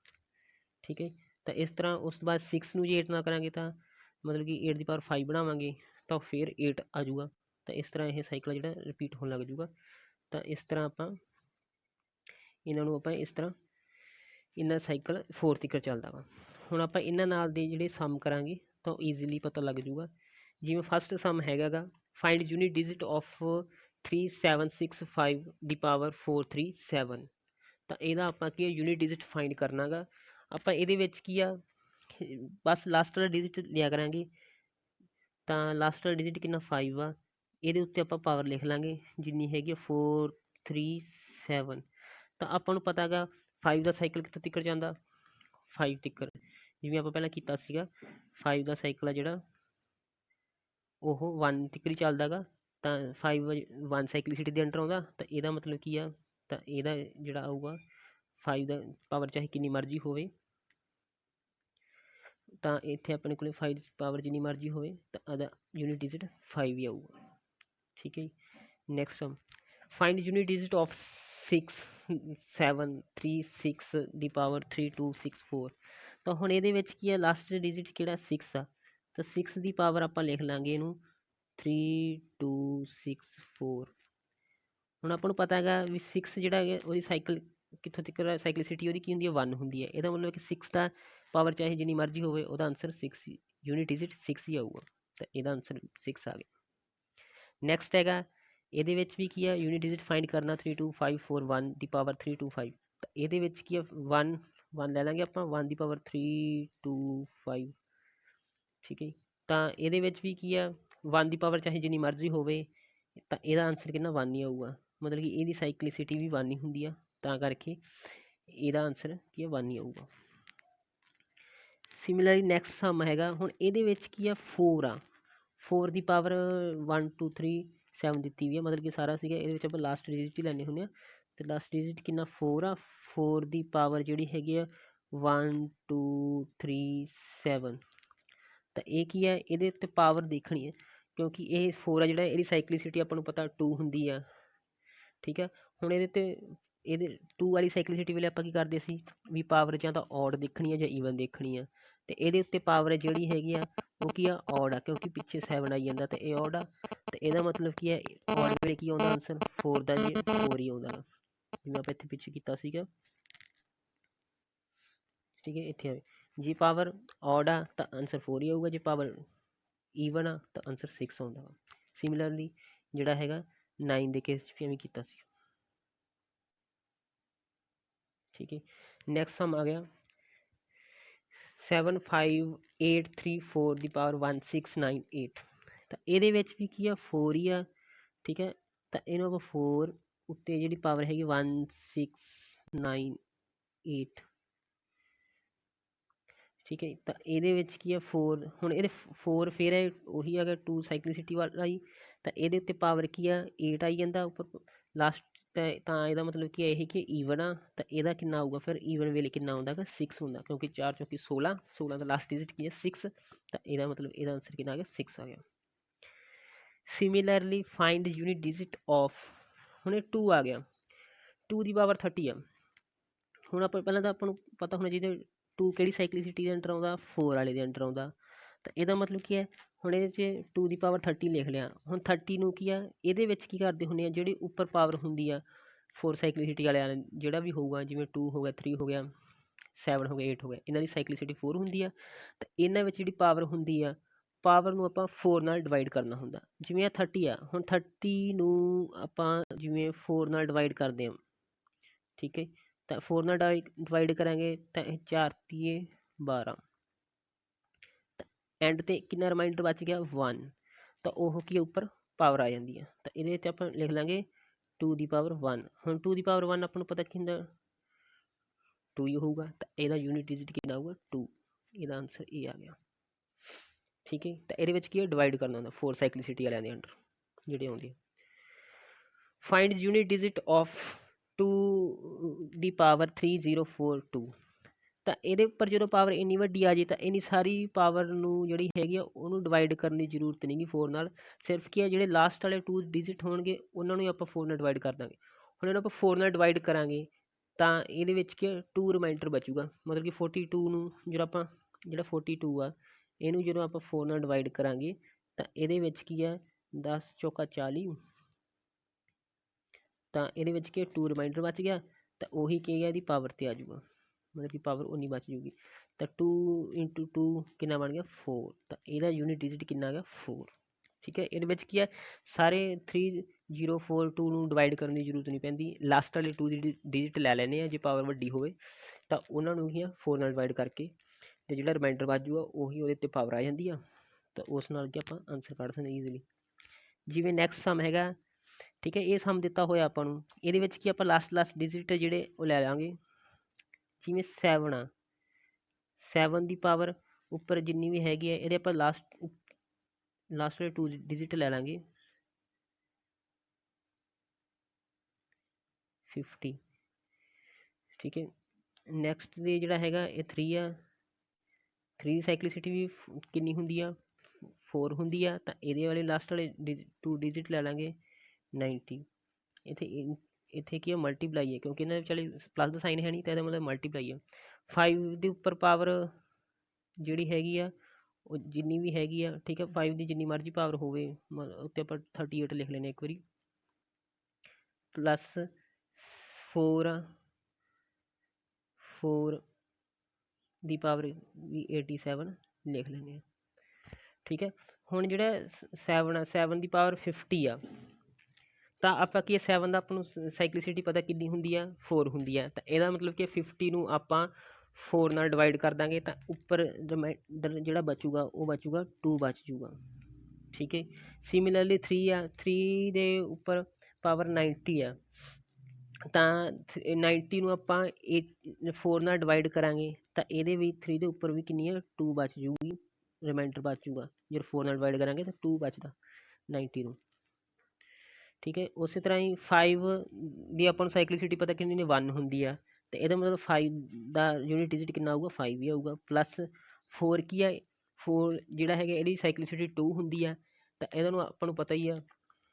ਠੀਕ ਹੈ, ਤਾਂ ਇਸ ਤਰ੍ਹਾਂ ਉਸ ਤੋਂ ਬਾਅਦ 6 ਨੂੰ ਜੇ 8 ਨਾਲ ਕਰਾਂਗੇ ਤਾਂ ਮਤਲਬ ਕਿ 8 ਦੀ ਪਾਵਰ 5 ਬਣਾਵਾਂਗੇ ਤਾਂ ਫਿਰ 8 ਆ ਜਾਊਗਾ। ਤਾਂ ਇਸ ਤਰ੍ਹਾਂ ਇਹ ਸਾਈਕਲ ਜਿਹੜਾ ਰਿਪੀਟ ਹੋਣ ਲੱਗ ਜਾਊਗਾ। ਤਾਂ ਇਸ ਤਰ੍ਹਾਂ ਆਪਾਂ ਇਹਨਾਂ ਨੂੰ ਆਪਾਂ ਇਸ ਤਰ੍ਹਾਂ ਇਹਨਾਂ ਸਾਈਕਲ 4 ਤੱਕ ਚੱਲਦਾ ਵਾ। ਹੁਣ ਆਪਾਂ ਇਹਨਾਂ ਨਾਲ ਦੇ ਜਿਹੜੇ ਸਮ ਕਰਾਂਗੇ ਤਾਂ ਈਜ਼ੀਲੀ ਪਤਾ ਲੱਗ ਜਾਊਗਾ। ਜਿਵੇਂ ਫਸਟ ਸਮ ਹੈਗਾ ਗਾ find unit digit of 3765 the power 437। ਤਾਂ ਇਹਦਾ ਆਪਾਂ ਕੀ ਯੂਨਿਟ ਡਿਜਿਟ ਫਾਈਂਡ ਕਰਨਾ ਗਾ। ਆਪਾਂ ਇਹਦੇ ਵਿੱਚ ਕੀ ਆ ਬਸ ਲਾਸਟ ਵਾਲਾ ਡਿਜਿਟ ਲਿਆ ਕਰਾਂਗੇ। ਤਾਂ ਲਾਸਟ ਵਾਲਾ ਡਿਜਿਟ ਕਿੰਨਾ 5 ਆ, ਇਹਦੇ ਉੱਤੇ ਆਪਾਂ ਪਾਵਰ ਲਿਖ ਲਾਂਗੇ ਜਿੰਨੀ ਹੈਗੀ 437। ਤਾਂ ਆਪਾਂ ਨੂੰ ਪਤਾ ਗਾ 5 ਦਾ ਸਾਈਕਲ ਕਿੱਥੋਂ ਤੱਕ ਜਾਂਦਾ 5 ਤੱਕ। ਜਿਵੇਂ ਆਪਾਂ ਪਹਿਲਾਂ ਕੀਤਾ ਸੀਗਾ 5 ਦਾ ਸਾਈਕਲ ਆ ਜਿਹੜਾ ਉਹ 1 ਤੱਕ ਹੀ ਚੱਲਦਾ ਗਾ। ਤਾਂ 5 1 ਸਾਈਕਲਿਸਿਟੀ ਦੇ ਅੰਡਰ ਆਉਂਦਾ। ਤਾਂ ਇਹਦਾ ਮਤਲਬ ਕੀ ਆ, ਤਾਂ ਇਹਦਾ ਜਿਹੜਾ ਆਊਗਾ 5 ਦਾ ਪਾਵਰ ਚਾਹੇ ਕਿੰਨੀ ਮਰਜ਼ੀ ਹੋਵੇ ਤਾਂ ਇੱਥੇ ਆਪਣੇ ਕੋਲ 5 ਪਾਵਰ ਜਿੰਨੀ ਮਰਜ਼ੀ ਹੋਵੇ ਤਾਂ ਇਹਦਾ ਯੂਨਿਟ ਡਿਜਿਟ 5 ਹੀ ਆਊਗਾ। ਠੀਕ ਹੈ ਜੀ। Next sum find unit digit of 6736 ਦੀ ਪਾਵਰ 3264। ਤਾਂ ਹੁਣ ਇਹਦੇ ਵਿੱਚ ਕੀ ਹੈ ਲਾਸਟ ਡਿਜਿਟ ਕਿਹੜਾ 6 ਆ ਤਾਂ 6 ਦੀ ਪਾਵਰ ਆਪਾਂ ਲਿਖ ਲਾਂਗੇ ਇਹਨੂੰ 3264। ਹੁਣ ਆਪਾਂ ਨੂੰ ਪਤਾ ਹੈਗਾ ਵੀ 6 ਜਿਹੜਾ ਹੈਗਾ ਉਹਦੀ ਸਾਈਕਲ ਕਿੱਥੋਂ ਤੱਕ ਸਾਈਕਲਿਸਿਟੀ ਉਹਦੀ ਕੀ ਹੁੰਦੀ ਹੈ 1 ਹੁੰਦੀ ਹੈ। ਇਹਦਾ ਮਤਲਬ ਕਿ 6 ਦਾ ਪਾਵਰ ਚਾਹੇ ਜਿੰਨੀ ਮਰਜ਼ੀ ਹੋਵੇ ਉਹਦਾ ਆਨਸਰ 6 ਯੂਨਿਟ ਡਿਜਿਟ 6 ਹੀ ਆਊਗਾ। ਤਾਂ ਇਹਦਾ ਆਨਸਰ 6 ਆ ਗਿਆ। ਨੈਕਸਟ ਹੈਗਾ ਇਹਦੇ ਵਿੱਚ ਵੀ ਕੀ ਹੈ ਯੂਨਿਟ ਡਿਜਿਟ ਫਾਈਂਡ ਕਰਨਾ 32541 ਦੀ ਪਾਵਰ 325। ਤਾਂ ਇਹਦੇ ਵਿੱਚ ਕੀ ਹੈ 1 ਲੈ ਲਾਂਗੇ ਆਪਾਂ 1 ਦੀ ਪਾਵਰ 325। ਠੀਕ ਹੈ, ਤਾਂ ਇਹਦੇ ਵਿੱਚ ਵੀ ਕੀ ਆ 1 ਦੀ ਪਾਵਰ ਚਾਹੇ ਜਿੰਨੀ ਮਰਜ਼ੀ ਹੋਵੇ ਤਾਂ ਇਹਦਾ ਆਨਸਰ ਕਿੰਨਾ 1 ਹੀ ਆਊਗਾ। ਮਤਲਬ ਕਿ ਇਹਦੀ ਸਾਈਕਲਿਸਿਟੀ ਵੀ 1 ਹੀ ਹੁੰਦੀ ਆ ਤਾਂ ਕਰਕੇ ਇਹਦਾ ਆਨਸਰ ਕੀ ਆ 1 ਹੀ ਆਊਗਾ। ਸਿਮਿਲਰਲੀ ਨੈਕਸਟ ਸਮ ਹੈਗਾ ਹੁਣ ਇਹਦੇ ਵਿੱਚ ਕੀ ਆ 4 ਆ 4 ਦੀ ਪਾਵਰ 1 2 3 7 ਦਿੱਤੀ ਵੀ ਆ ਮਤਲਬ ਕਿ ਸਾਰਾ ਸੀਗਾ। ਇਹਦੇ ਵਿੱਚ ਆਪਾਂ ਲਾਸਟ ਡਿਜਿਟ ਹੀ ਲੈਣੇ ਹੁੰਦੇ ਆ। ਅਤੇ ਲਾਸਟ ਡਿਜਿਟ ਕਿੰਨਾ 4 ਆ 4 ਦੀ ਪਾਵਰ ਜਿਹੜੀ ਹੈਗੀ ਆ 1 2 3 7। ਤਾਂ ਇਹ ਕੀ ਹੈ ਇਹਦੇ ਉੱਤੇ ਪਾਵਰ ਦੇਖਣੀ ਹੈ ਕਿਉਂਕਿ ਇਹ 4 ਆ ਜਿਹੜਾ ਇਹਦੀ ਸਾਈਕਲਿਸਿਟੀ ਆਪਾਂ ਨੂੰ ਪਤਾ 2 ਹੁੰਦੀ ਆ। ਠੀਕ ਹੈ, ਹੁਣ ਇਹਦੇ 'ਤੇ ਇਹਦੇ 2 ਵਾਲੀ ਸਾਈਕਲਿਸਿਟੀ ਵੇਲੇ ਆਪਾਂ ਕੀ ਕਰਦੇ ਸੀ ਵੀ ਪਾਵਰ ਜਾਂ ਤਾਂ ਔਡ ਦੇਖਣੀ ਆ ਜਾਂ ਈਵਨ ਦੇਖਣੀ ਆ। ਅਤੇ ਇਹਦੇ ਉੱਤੇ ਪਾਵਰ ਜਿਹੜੀ ਹੈਗੀ ਆ ਉਹ ਕੀ ਆ ਔਡ ਆ ਕਿਉਂਕਿ ਪਿੱਛੇ 7 ਆਈ ਜਾਂਦਾ ਅਤੇ ਇਹ ਔਡ ਆ। ਅਤੇ ਇਹਦਾ ਮਤਲਬ ਕੀ ਹੈ ਔਡ ਵੇਲੇ ਕੀ ਆਉਂਦਾ ਆਨਸਰ 4 ਦਾ ਜੀ 4 ਹੀ ਆਉਂਦਾ ਜਿਵੇਂ ਆਪਾਂ ਇੱਥੇ ਪਿੱਛੇ ਕੀਤਾ ਸੀਗਾ। ਠੀਕ ਹੈ, ਇੱਥੇ ਆਵੇ ਜੇ ਪਾਵਰ ਔਡ ਆ ਤਾਂ ਆਨਸਰ 4 ਹੀ ਆਊਗਾ, ਜੇ ਪਾਵਰ ਈਵਨ ਆ ਤਾਂ ਆਨਸਰ 6 ਆਉਂਦਾ ਵਾ। ਸਿਮਿਲਰਲੀ ਜਿਹੜਾ ਹੈਗਾ 9 ਦੇ ਕੇਸ 'ਚ ਵੀ ਐਵੇਂ ਕੀਤਾ ਸੀ। ਠੀਕ ਹੈ, ਨੈਕਸਟ ਸਮ ਆ ਗਿਆ 75834 ਦੀ ਪਾਵਰ 1698। ਤਾਂ ਇਹਦੇ ਵਿੱਚ ਵੀ ਕੀ ਆ 4 ਹੀ ਆ। ਠੀਕ ਹੈ, ਤਾਂ ਇਹਨੂੰ ਆਪਾਂ 4 ਉੱਤੇ ਜਿਹੜੀ ਪਾਵਰ ਹੈਗੀ 1698। ਠੀਕ ਹੈ, ਤਾਂ ਇਹਦੇ ਵਿੱਚ ਕੀ ਆ 4 ਹੁਣ ਇਹਦੇ 4 ਫਿਰ ਹੈ ਉਹੀ ਹੈਗਾ 2 ਸਾਈਕਲਿਸਿਟੀ ਵਾਲਾ ਹੀ। ਤਾਂ ਇਹਦੇ ਉੱਤੇ ਪਾਵਰ ਕੀ ਆ 8 ਆਈ ਜਾਂਦਾ ਉੱਪਰ ਲਾਸਟ। ਤਾਂ ਇਹਦਾ ਮਤਲਬ ਕੀ ਹੈ ਇਹ ਕਿ ਈਵਨ ਆ। ਤਾਂ ਇਹਦਾ ਕਿੰਨਾ ਆਊਗਾ ਫਿਰ ਈਵਨ ਵੇਲੇ ਕਿੰਨਾ ਆਉਂਦਾ ਹੈਗਾ 6 ਹੁੰਦਾ ਕਿਉਂਕਿ 4 ਚੌਕੀ 16 ਦਾ ਲਾਸਟ ਡਿਜਿਟ ਕੀ ਹੈ 6। ਤਾਂ ਇਹਦਾ ਮਤਲਬ ਇਹਦਾ ਆਨਸਰ ਕਿੰਨਾ ਆ ਗਿਆ 6 ਆ ਗਿਆ। Similarly find unit digit of ਹੁਣ ਇਹ 2 ਆ ਗਿਆ 2 ਦੀ ਪਾਵਰ 30 ਆ। ਹੁਣ ਆਪਾਂ ਪਹਿਲਾਂ ਤਾਂ ਆਪਾਂ ਨੂੰ ਪਤਾ ਹੋਣਾ ਚਾਹੀਦਾ 2 ਕਿਹੜੀ ਸਾਈਕਲਿਸਿਟੀ ਦੇ ਅੰਡਰ ਆਉਂਦਾ 4 ਵਾਲੇ ਦੇ ਅੰਡਰ ਆਉਂਦਾ। ਤਾਂ ਇਹਦਾ ਮਤਲਬ ਕੀ ਹੈ ਹੁਣ ਇਹਦੇ 'ਚ 2 ਦੀ ਪਾਵਰ 30 ਲਿਖ ਲਿਆ। ਹੁਣ 30 ਨੂੰ ਕੀ ਆ ਇਹਦੇ ਵਿੱਚ ਕੀ ਕਰਦੇ ਹੁੰਦੇ ਆ ਜਿਹੜੀ ਉੱਪਰ ਪਾਵਰ ਹੁੰਦੀ ਆ 4 ਸਾਈਕਲਿਸਿਟੀ ਵਾਲਿਆਂ ਜਿਹੜਾ ਵੀ ਹੋਊਗਾ ਜਿਵੇਂ 2 ਹੋ ਗਿਆ 3 ਹੋ ਗਿਆ 7 ਹੋ ਗਿਆ 8 ਹੋ ਗਿਆ ਇਹਨਾਂ ਦੀ ਸਾਈਕਲਿਸਿਟੀ 4 ਹੁੰਦੀ ਆ। ਤਾਂ ਇਹਨਾਂ ਵਿੱਚ ਜਿਹੜੀ ਪਾਵਰ ਹੁੰਦੀ ਆ ਪਾਵਰ ਨੂੰ ਆਪਾਂ 4 ਨਾਲ ਡਿਵਾਈਡ ਕਰਨਾ ਹੁੰਦਾ। ਜਿਵੇਂ ਆ 30 ਆ ਹੁਣ 30 ਨੂੰ ਆਪਾਂ ਜਿਵੇਂ 4 ਨਾਲ ਡਿਵਾਈਡ ਕਰਦੇ ਹਾਂ। ਠੀਕ ਹੈ, ਤਾਂ 4 ਨਾਲ ਡਿਵਾਈਡ ਕਰਾਂਗੇ ਤਾਂ ਇਹ 4 ਤੀਏ 12। ਐਂਡ 'ਤੇ ਕਿੰਨਾ ਰਿਮਾਈਂਡਰ ਬਚ ਗਿਆ 1। ਤਾਂ ਉਹ ਕੀ ਉੱਪਰ ਪਾਵਰ ਆ ਜਾਂਦੀ ਆ। ਤਾਂ ਇਹਦੇ ਵਿੱਚ ਆਪਾਂ ਲਿਖ ਲਾਂਗੇ 2 ਦੀ ਪਾਵਰ 1। ਹੁਣ 2 ਦੀ ਪਾਵਰ 1 ਆਪਾਂ ਨੂੰ ਪਤਾ ਕੀ ਹੁੰਦਾ 2 ਹੀ ਹੋਊਗਾ। ਤਾਂ ਇਹਦਾ ਯੂਨਿਟ ਡਿਜਿਟ ਕਿੰਨਾ ਆਊਗਾ 2। ਇਹਦਾ ਆਨਸਰ ਇਹ ਆ ਗਿਆ। ਠੀਕ ਹੈ, ਤਾਂ ਇਹਦੇ ਵਿੱਚ ਕੀ ਹੈ ਡਿਵਾਈਡ ਕਰਨਾ ਹੁੰਦਾ 4 ਸਾਈਕਲਿਸਿਟੀ ਵਾਲਿਆਂ ਦੇ ਅੰਡਰ। ਜਿਹੜੇ ਆਉਂਦੇ। Find unit digit of 2 the power 3042। ਤਾਂ ਇਹਦੇ ਉੱਪਰ ਜਦੋਂ ਪਾਵਰ ਇੰਨੀ ਵੱਡੀ ਆ ਜੇ ਤਾਂ ਇੰਨੀ ਸਾਰੀ ਪਾਵਰ ਨੂੰ ਜਿਹੜੀ ਹੈਗੀ ਆ ਉਹਨੂੰ ਡਿਵਾਈਡ ਕਰਨ ਦੀ ਜ਼ਰੂਰਤ ਨਹੀਂ ਗੀ 4 ਨਾਲ। ਸਿਰਫ ਕੀ ਆ ਜਿਹੜੇ ਲਾਸਟ ਵਾਲੇ 2 ਡਿਜਿਟ ਹੋਣਗੇ ਉਹਨਾਂ ਨੂੰ ਆਪਾਂ 4 ਨਾਲ ਡਿਵਾਈਡ ਕਰ ਦਾਂਗੇ। ਹੁਣ ਇਹਨੂੰ ਆਪਾਂ 4 ਨਾਲ ਡਿਵਾਈਡ ਕਰਾਂਗੇ ਤਾਂ ਇਹਦੇ ਵਿੱਚ ਕੀ 2 ਰਿਮਾਈਂਡਰ ਬਚੂਗਾ, ਮਤਲਬ ਕਿ 42 ਨੂੰ ਜਦੋਂ ਆਪਾਂ ਜਿਹੜਾ 42 ਆ ਇਹਨੂੰ ਜਦੋਂ ਆਪਾਂ 4 ਨਾਲ ਡਿਵਾਈਡ ਕਰਾਂਗੇ ਤਾਂ ਇਹਦੇ ਵਿੱਚ ਕੀ ਆ 10 ਚੌਕਾ 40, ਤਾਂ ਇਹਦੇ ਵਿੱਚ ਕੀ 2 ਰਿਮਾਈਂਡਰ ਬਚ ਗਿਆ ਤਾਂ ਉਹੀ ਕੀ ਆ ਇਹਦੀ ਪਾਵਰ 'ਤੇ ਆ ਜਾਊਗਾ, ਮਤਲਬ ਕਿ ਪਾਵਰ ਉਨੀ ਬਚ ਜੂਗੀ। ਤਾਂ 2 × 2 ਕਿੰਨਾ ਬਣ ਗਿਆ 4, ਤਾਂ ਇਹਦਾ ਯੂਨਿਟ ਡਿਜਿਟ ਕਿੰਨਾ ਆ ਗਿਆ 4। ਠੀਕ ਹੈ, ਇਹਦੇ ਵਿੱਚ ਕੀ ਹੈ ਸਾਰੇ 3042 ਨੂੰ ਡਿਵਾਈਡ ਕਰਨ ਦੀ ਜ਼ਰੂਰਤ ਨਹੀਂ ਪੈਂਦੀ, ਲਾਸਟ ਵਾਲੇ 2 ਦੀ ਡਿਜਿਟ ਲੈ ਲੈਂਦੇ ਆ ਜੇ ਪਾਵਰ ਵੱਡੀ ਹੋਵੇ ਤਾਂ ਉਹਨਾਂ ਨੂੰ ਕੀ ਆ 4 ਨਾਲ ਡਿਵਾਈਡ ਕਰਕੇ ਅਤੇ ਜਿਹੜਾ ਰਿਮਾਈਂਡਰ ਬਚ ਜੂਗਾ ਉਹੀ ਉਹਦੇ 'ਤੇ ਪਾਵਰ ਆ ਜਾਂਦੀ ਆ, ਤਾਂ ਉਸ ਨਾਲ ਕੀ ਆਪਾਂ ਆਨਸਰ ਕੱਢ ਸਕਦੇ ਈਜ਼ੀਲੀ। ਜਿਵੇਂ ਨੈਕਸਟ ਸਮ ਹੈਗਾ, ਠੀਕ ਹੈ, ਇਹ ਸਮ ਦਿੱਤਾ ਹੋਇਆ ਆਪਾਂ ਨੂੰ, ਇਹਦੇ ਵਿੱਚ ਕੀ ਆਪਾਂ ਲਾਸਟ ਡਿਜਿਟ ਜਿਹੜੇ ਉਹ ਲੈ ਲਾਂਗੇ। ਜਿਵੇਂ 7 ਆ, 7 ਦੀ ਪਾਵਰ ਉੱਪਰ ਜਿੰਨੀ ਵੀ ਹੈਗੀ ਹੈ ਇਹਦੇ ਆਪਾਂ ਲਾਸਟ ਵਾਲੇ 2 ਡਿਜਿਟ ਲੈ ਲਾਂਗੇ 50। ਠੀਕ ਹੈ, ਨੈਕਸਟ ਦੇ ਜਿਹੜਾ ਹੈਗਾ ਇਹ 3 ਆ, 3 ਦੀ ਸਾਈਕਲਿਸਿਟੀ ਵੀ ਕਿੰਨੀ ਹੁੰਦੀ ਆ 4 ਹੁੰਦੀ ਆ, ਤਾਂ ਇਹਦੇ ਵਾਲੇ ਲਾਸਟ ਵਾਲੇ 2 ਡਿਜਿਟ ਲੈ ਲਾਂਗੇ 90। ਇੱਥੇ ਕੀ ਆ ਮਲਟੀਪਲਾਈ ਹੈ, ਕਿਉਂਕਿ ਇਹਨਾਂ ਵਿਚਾਲੇ ਪਲੱਸ ਦਾ ਸਾਈਨ ਹੈ ਨਹੀਂ ਤਾਂ ਇਹਦਾ ਮਤਲਬ ਮਲਟੀਪਲਾਈ ਆ। 5 ਦੇ ਉੱਪਰ ਪਾਵਰ ਜਿਹੜੀ ਹੈਗੀ ਆ ਉਹ ਜਿੰਨੀ ਵੀ ਹੈਗੀ ਆ, ਠੀਕ ਹੈ, 5 ਦੀ ਜਿੰਨੀ ਮਰਜ਼ੀ ਪਾਵਰ ਹੋਵੇ ਉੱਤੇ ਆਪਾਂ 38 ਲਿਖ ਲੈਂਦੇ ਇੱਕ ਵਾਰੀ, ਪਲੱਸ 4 ਦੀ ਪਾਵਰ ਵੀ 87 ਲਿਖ ਲੈਂਦੇ ਆ। ਠੀਕ ਹੈ, ਹੁਣ ਜਿਹੜਾ 7 ਦੀ ਪਾਵਰ 50 ਆ, ਤਾਂ ਆਪਾਂ ਕੀ 7 ਦਾ ਆਪਾਂ ਨੂੰ ਸਾਈਕਲਿਸਿਟੀ ਪਤਾ ਕਿੰਨੀ ਹੁੰਦੀ ਆ 4 ਹੁੰਦੀ ਆ, ਤਾਂ ਇਹਦਾ ਮਤਲਬ ਕਿ 50 ਨੂੰ ਆਪਾਂ 4 ਨਾਲ ਡਿਵਾਈਡ ਕਰ ਦਾਂਗੇ ਤਾਂ ਉੱਪਰ ਰਿਮਾਈਂਡਰ ਜਿਹੜਾ ਬਚੂਗਾ ਉਹ ਬਚੂਗਾ 2 ਬਚ ਜੂਗਾ। ਠੀਕ ਹੈ, ਸਿਮਿਲਰਲੀ 3 ਆ, 3 ਦੇ ਉੱਪਰ ਪਾਵਰ 90 ਆ, ਤਾਂ 90 ਨੂੰ ਆਪਾਂ 4 ਨਾਲ ਡਿਵਾਈਡ ਕਰਾਂਗੇ ਤਾਂ ਇਹਦੇ ਵੀ 3 ਦੇ ਉੱਪਰ ਵੀ ਕਿੰਨੀ ਆ 2 ਬਚ ਜੂਗੀ, ਰਿਮਾਈਂਡਰ ਬਚ ਜੂਗਾ। ਜਦੋਂ 4 ਨਾਲ ਡਿਵਾਈਡ ਕਰਾਂਗੇ ਤਾਂ 2 ਬਚਦਾ 90 ਨੂੰ। ਠੀਕ ਹੈ, ਉਸੇ ਤਰ੍ਹਾਂ ਹੀ 5 ਦੀ ਆਪਾਂ ਨੂੰ ਸਾਈਕਲਿਸਿਟੀ ਪਤਾ ਕਿੰਨੀ ਨੇ 1 ਹੁੰਦੀ ਆ, ਅਤੇ ਇਹਦਾ ਮਤਲਬ 5 ਦਾ ਯੂਨਿਟ ਡਿਜਿਟ ਕਿੰਨਾ ਆਊਗਾ 5 ਹੀ ਆਊਗਾ। ਪਲੱਸ 4 ਕੀ ਆ 4 ਜਿਹੜਾ ਹੈਗਾ ਇਹਦੀ ਸਾਈਕਲਿਸਿਟੀ 2 ਹੁੰਦੀ ਆ, ਤਾਂ ਇਹਦਾ ਨੂੰ ਆਪਾਂ ਨੂੰ ਪਤਾ ਹੀ ਆ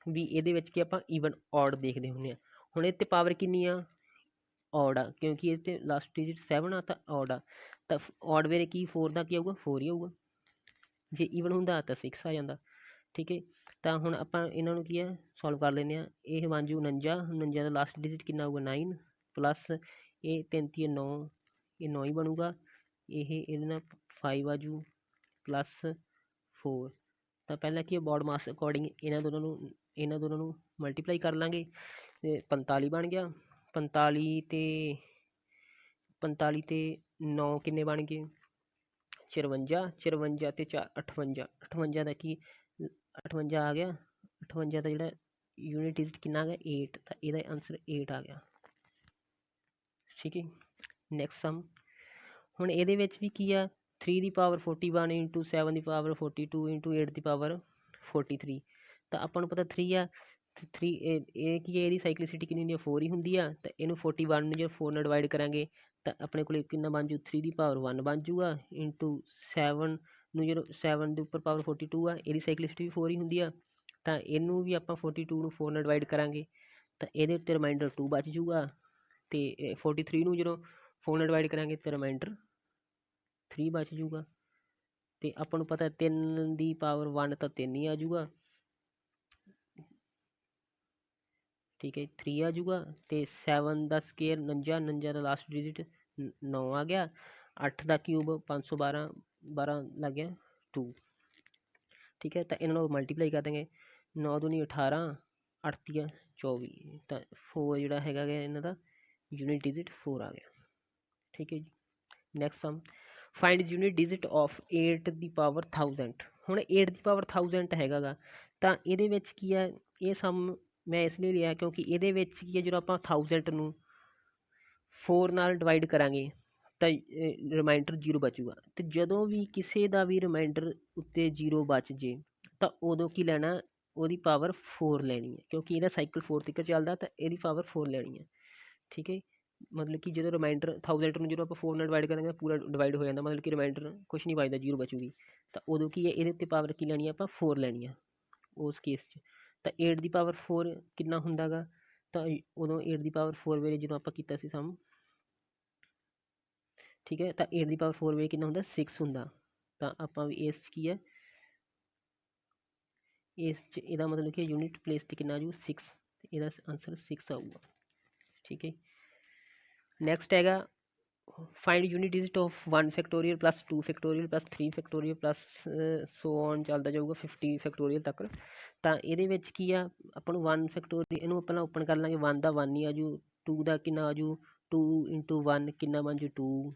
ਵੀ ਇਹਦੇ ਵਿੱਚ ਕੀ ਆਪਾਂ ਈਵਨ ਔਡ ਦੇਖਦੇ ਹੁੰਦੇ ਹਾਂ। ਹੁਣ ਇਹ 'ਤੇ ਪਾਵਰ ਕਿੰਨੀ ਆ ਔਡ ਆ, ਕਿਉਂਕਿ ਇਹ 'ਤੇ ਲਾਸਟ ਡਿਜਿਟ 7 ਆ ਤਾਂ ਔਡ ਆ, ਤਾਂ ਔਡ ਵੇਲੇ ਕੀ 4 ਦਾ ਕੀ ਆਊਗਾ 4 ਹੀ ਆਊਗਾ, ਜੇ ਈਵਨ ਹੁੰਦਾ ਤਾਂ 6 ਆ ਜਾਂਦਾ। ਠੀਕ ਹੈ, ਤਾਂ ਹੁਣ ਆਪਾਂ ਇਹਨਾਂ ਨੂੰ ਕੀ ਆ ਸੋਲਵ ਕਰ ਲੈਂਦੇ ਹਾਂ। ਇਹ ਬਣ ਜੂ 49 ਦਾ ਲਾਸਟ ਡਿਜਿਟ ਕਿੰਨਾ ਆਊਗਾ 9, ਪਲੱਸ ਇਹ 33 9, ਇਹ 9 ਹੀ ਬਣੂਗਾ, ਇਹ ਇਹਦੇ ਨਾਲ 5 ਆ ਜੂ ਪਲੱਸ 4, ਤਾਂ ਪਹਿਲਾਂ ਕੀ ਬੋਡ ਮਾਸ ਅਕੋਰਡਿੰਗ ਇਹਨਾਂ ਦੋਨਾਂ ਨੂੰ ਮਲਟੀਪਲਾਈ ਕਰ ਲਾਂਗੇ ਅਤੇ 45 ਬਣ ਗਿਆ। 45 ਤੇ 9 ਕਿੰਨੇ ਬਣ ਗਏ 54 ਅਤੇ 4 58 ਦਾ ਕੀ 58 ਆ ਗਿਆ, 58 ਦਾ ਜਿਹੜਾ ਯੂਨਿਟ ਡਿਜਿਟ ਕਿੰਨਾ ਆ ਗਿਆ 8, ਤਾਂ ਇਹਦਾ ਆਨਸਰ 8 ਆ ਗਿਆ। ਠੀਕ ਹੈ, ਨੈਕਸਟ ਸਮ, ਹੁਣ ਇਹਦੇ ਵਿੱਚ ਵੀ ਕੀ ਆ 3 ਦੀ ਪਾਵਰ 41 × 7 ਦੀ ਪਾਵਰ 42 × 8 ਦੀ ਪਾਵਰ 43, ਤਾਂ ਆਪਾਂ ਨੂੰ ਪਤਾ 3 ਆ, 3 ਇਹ ਕੀ ਹੈ ਇਹਦੀ ਸਾਈਕਲਿਸਿਟੀ ਕਿੰਨੀ ਹੁੰਦੀ ਆ 4 ਹੀ ਹੁੰਦੀ ਆ, ਤਾਂ ਇਹਨੂੰ 41 ਨੂੰ ਜੇ 4 ਨਾਲ ਡਿਵਾਈਡ ਕਰਾਂਗੇ ਤਾਂ ਆਪਣੇ ਕੋਲ ਕਿੰਨਾ ਬਣ ਜੂ 3 ਦੀ ਪਾਵਰ 1 ਬਣ ਜੂਗਾ, ਇੰਟੂ 7 ਨੂੰ ਜਦੋਂ 7 ਦੇ ਉੱਪਰ ਪਾਵਰ 42 ਆ, ਇਹਦੀ ਸਾਈਕਲਿਸਿਟੀ ਵੀ 4 ਹੀ ਹੁੰਦੀ ਆ, ਤਾਂ ਇਹਨੂੰ ਵੀ ਆਪਾਂ 42 ਨੂੰ 4 ਨਾਲ ਡਿਵਾਈਡ ਕਰਾਂਗੇ ਤਾਂ ਇਹਦੇ ਉੱਤੇ ਰਿਮਾਈਂਡਰ 2 ਬਚ ਜੂਗਾ, ਅਤੇ 43 ਨੂੰ ਜਦੋਂ 4 ਨਾਲ ਡਿਵਾਈਡ ਕਰਾਂਗੇ ਤਾਂ ਰਿਮਾਈਂਡਰ 3 ਬਚ ਜੂਗਾ, ਅਤੇ ਆਪਾਂ ਨੂੰ ਪਤਾ 3 ਦੀ ਪਾਵਰ 1 ਤਾਂ 3 ਹੀ ਆ ਜੂਗਾ। ਠੀਕ ਹੈ, 3 ਆ ਜੂਗਾ, ਅਤੇ 7 ਦਾ ਸਕੇਅਰ 49 ਦਾ ਲਾਸਟ ਡਿਜਿਟ 9 ਆ ਗਿਆ, 8 ਦਾ ਕਿਊਬ 512 12 ਲੱਗ ਗਿਆ 2। ਠੀਕ ਹੈ, ਤਾਂ ਇਹਨਾਂ ਨੂੰ ਮਲਟੀਪਲਾਈ ਕਰ ਦਾਂਗੇ 9 ਦੂਣੀ 18, 8 ਤੀਆ 24, ਤਾਂ 4 ਜਿਹੜਾ ਹੈਗਾ ਗਾ ਇਹਨਾਂ ਦਾ ਯੂਨਿਟ ਡਿਜਿਟ 4 ਆ ਗਿਆ। ਠੀਕ ਹੈ ਜੀ, next sum, find unit digit of 8 ਦੀ ਪਾਵਰ 1000। ਹੁਣ 8 ਦੀ ਪਾਵਰ 1000 ਹੈਗਾ ਗਾ, ਤਾਂ ਇਹਦੇ ਵਿੱਚ ਕੀ ਹੈ ਇਹ ਸਮ ਮੈਂ ਇਸ ਲਈ ਲਿਆ ਕਿਉਂਕਿ ਇਹਦੇ ਵਿੱਚ ਕੀ ਹੈ ਜਦੋਂ ਆਪਾਂ 1000 ਨੂੰ 4 ਨਾਲ ਡਿਵਾਈਡ ਕਰਾਂਗੇ ਤਾਂ ਰਿਮਾਈਂਡਰ 0 ਬਚੂਗਾ, ਅਤੇ ਜਦੋਂ ਵੀ ਕਿਸੇ ਦਾ ਵੀ ਰਿਮਾਈਂਡਰ ਉੱਤੇ 0 ਬਚ ਜੇ ਤਾਂ ਉਦੋਂ ਕੀ ਲੈਣਾ ਉਹਦੀ ਪਾਵਰ 4 ਲੈਣੀ ਹੈ, ਕਿਉਂਕਿ ਇਹਦਾ ਸਾਈਕਲ 4 ਤੱਕ ਚੱਲਦਾ ਤਾਂ ਇਹਦੀ ਪਾਵਰ 4 ਲੈਣੀ ਹੈ। ਠੀਕ ਹੈ, ਮਤਲਬ ਕਿ ਜਦੋਂ ਰਿਮਾਈਂਡਰ 1000 ਨੂੰ ਜਦੋਂ ਆਪਾਂ 4 ਨਾਲ ਡਿਵਾਈਡ ਕਰਾਂਗੇ ਪੂਰਾ ਡਿਵਾਈਡ ਹੋ ਜਾਂਦਾ, ਮਤਲਬ ਕਿ ਰਿਮਾਈਂਡਰ ਕੁਛ ਨਹੀਂ ਬਚਦਾ, 0 ਬਚੂਗੀ। ਤਾਂ ਉਦੋਂ ਕੀ ਹੈ, ਇਹਦੇ ਉੱਤੇ ਪਾਵਰ ਕੀ ਲੈਣੀ ਆ ਆਪਾਂ 4 ਲੈਣੀ ਆ ਉਸ ਕੇਸ 'ਚ। ਤਾਂ 8 ਦੀ ਪਾਵਰ 4 ਕਿੰਨਾ ਹੁੰਦਾ ਗਾ, ਤਾਂ ਉਦੋਂ 8 ਦੀ ਪਾਵਰ 4 ਵੇਲੇ ਜਦੋਂ ਆਪਾਂ ਕੀਤਾ ਸੀ ਸਮ, ਠੀਕ ਹੈ, ਤਾਂ 8 ਦੀ ਪਾਵਰ 4 ਵੇਲੇ ਕਿੰਨਾ ਹੁੰਦਾ 6 ਹੁੰਦਾ। ਤਾਂ ਆਪਾਂ ਵੀ ਇਸ 'ਚ ਕੀ ਹੈ, ਇਸ 'ਚ ਇਹਦਾ ਮਤਲਬ ਕਿ ਯੂਨਿਟ ਪਲੇਸ 'ਤੇ ਕਿੰਨਾ ਆ ਜੂ 6, ਇਹਦਾ ਆਂਸਰ 6 ਆਊਗਾ। ਠੀਕ ਹੈ, ਨੈਕਸਟ ਹੈਗਾ find unit digit of 1 factorial plus 2 factorial plus 3 factorial plus so on ਚੱਲਦਾ ਜਾਊਗਾ 50 ਫੈਕਟੋਰੀਅਲ ਤੱਕ। ਤਾਂ ਇਹਦੇ ਵਿੱਚ ਕੀ ਆ, ਆਪਾਂ ਨੂੰ 1 ਫੈਕਟੋਰੀਅਲ ਇਹਨੂੰ ਆਪਾਂ ਓਪਨ ਕਰ ਲਾਂਗੇ, 1 ਦਾ 1 ਹੀ ਆ ਜੂ, 2 ਦਾ ਕਿੰਨਾ ਆ ਜੂ 2 × 1 ਕਿੰਨਾ ਬਣ ਜੂ 2,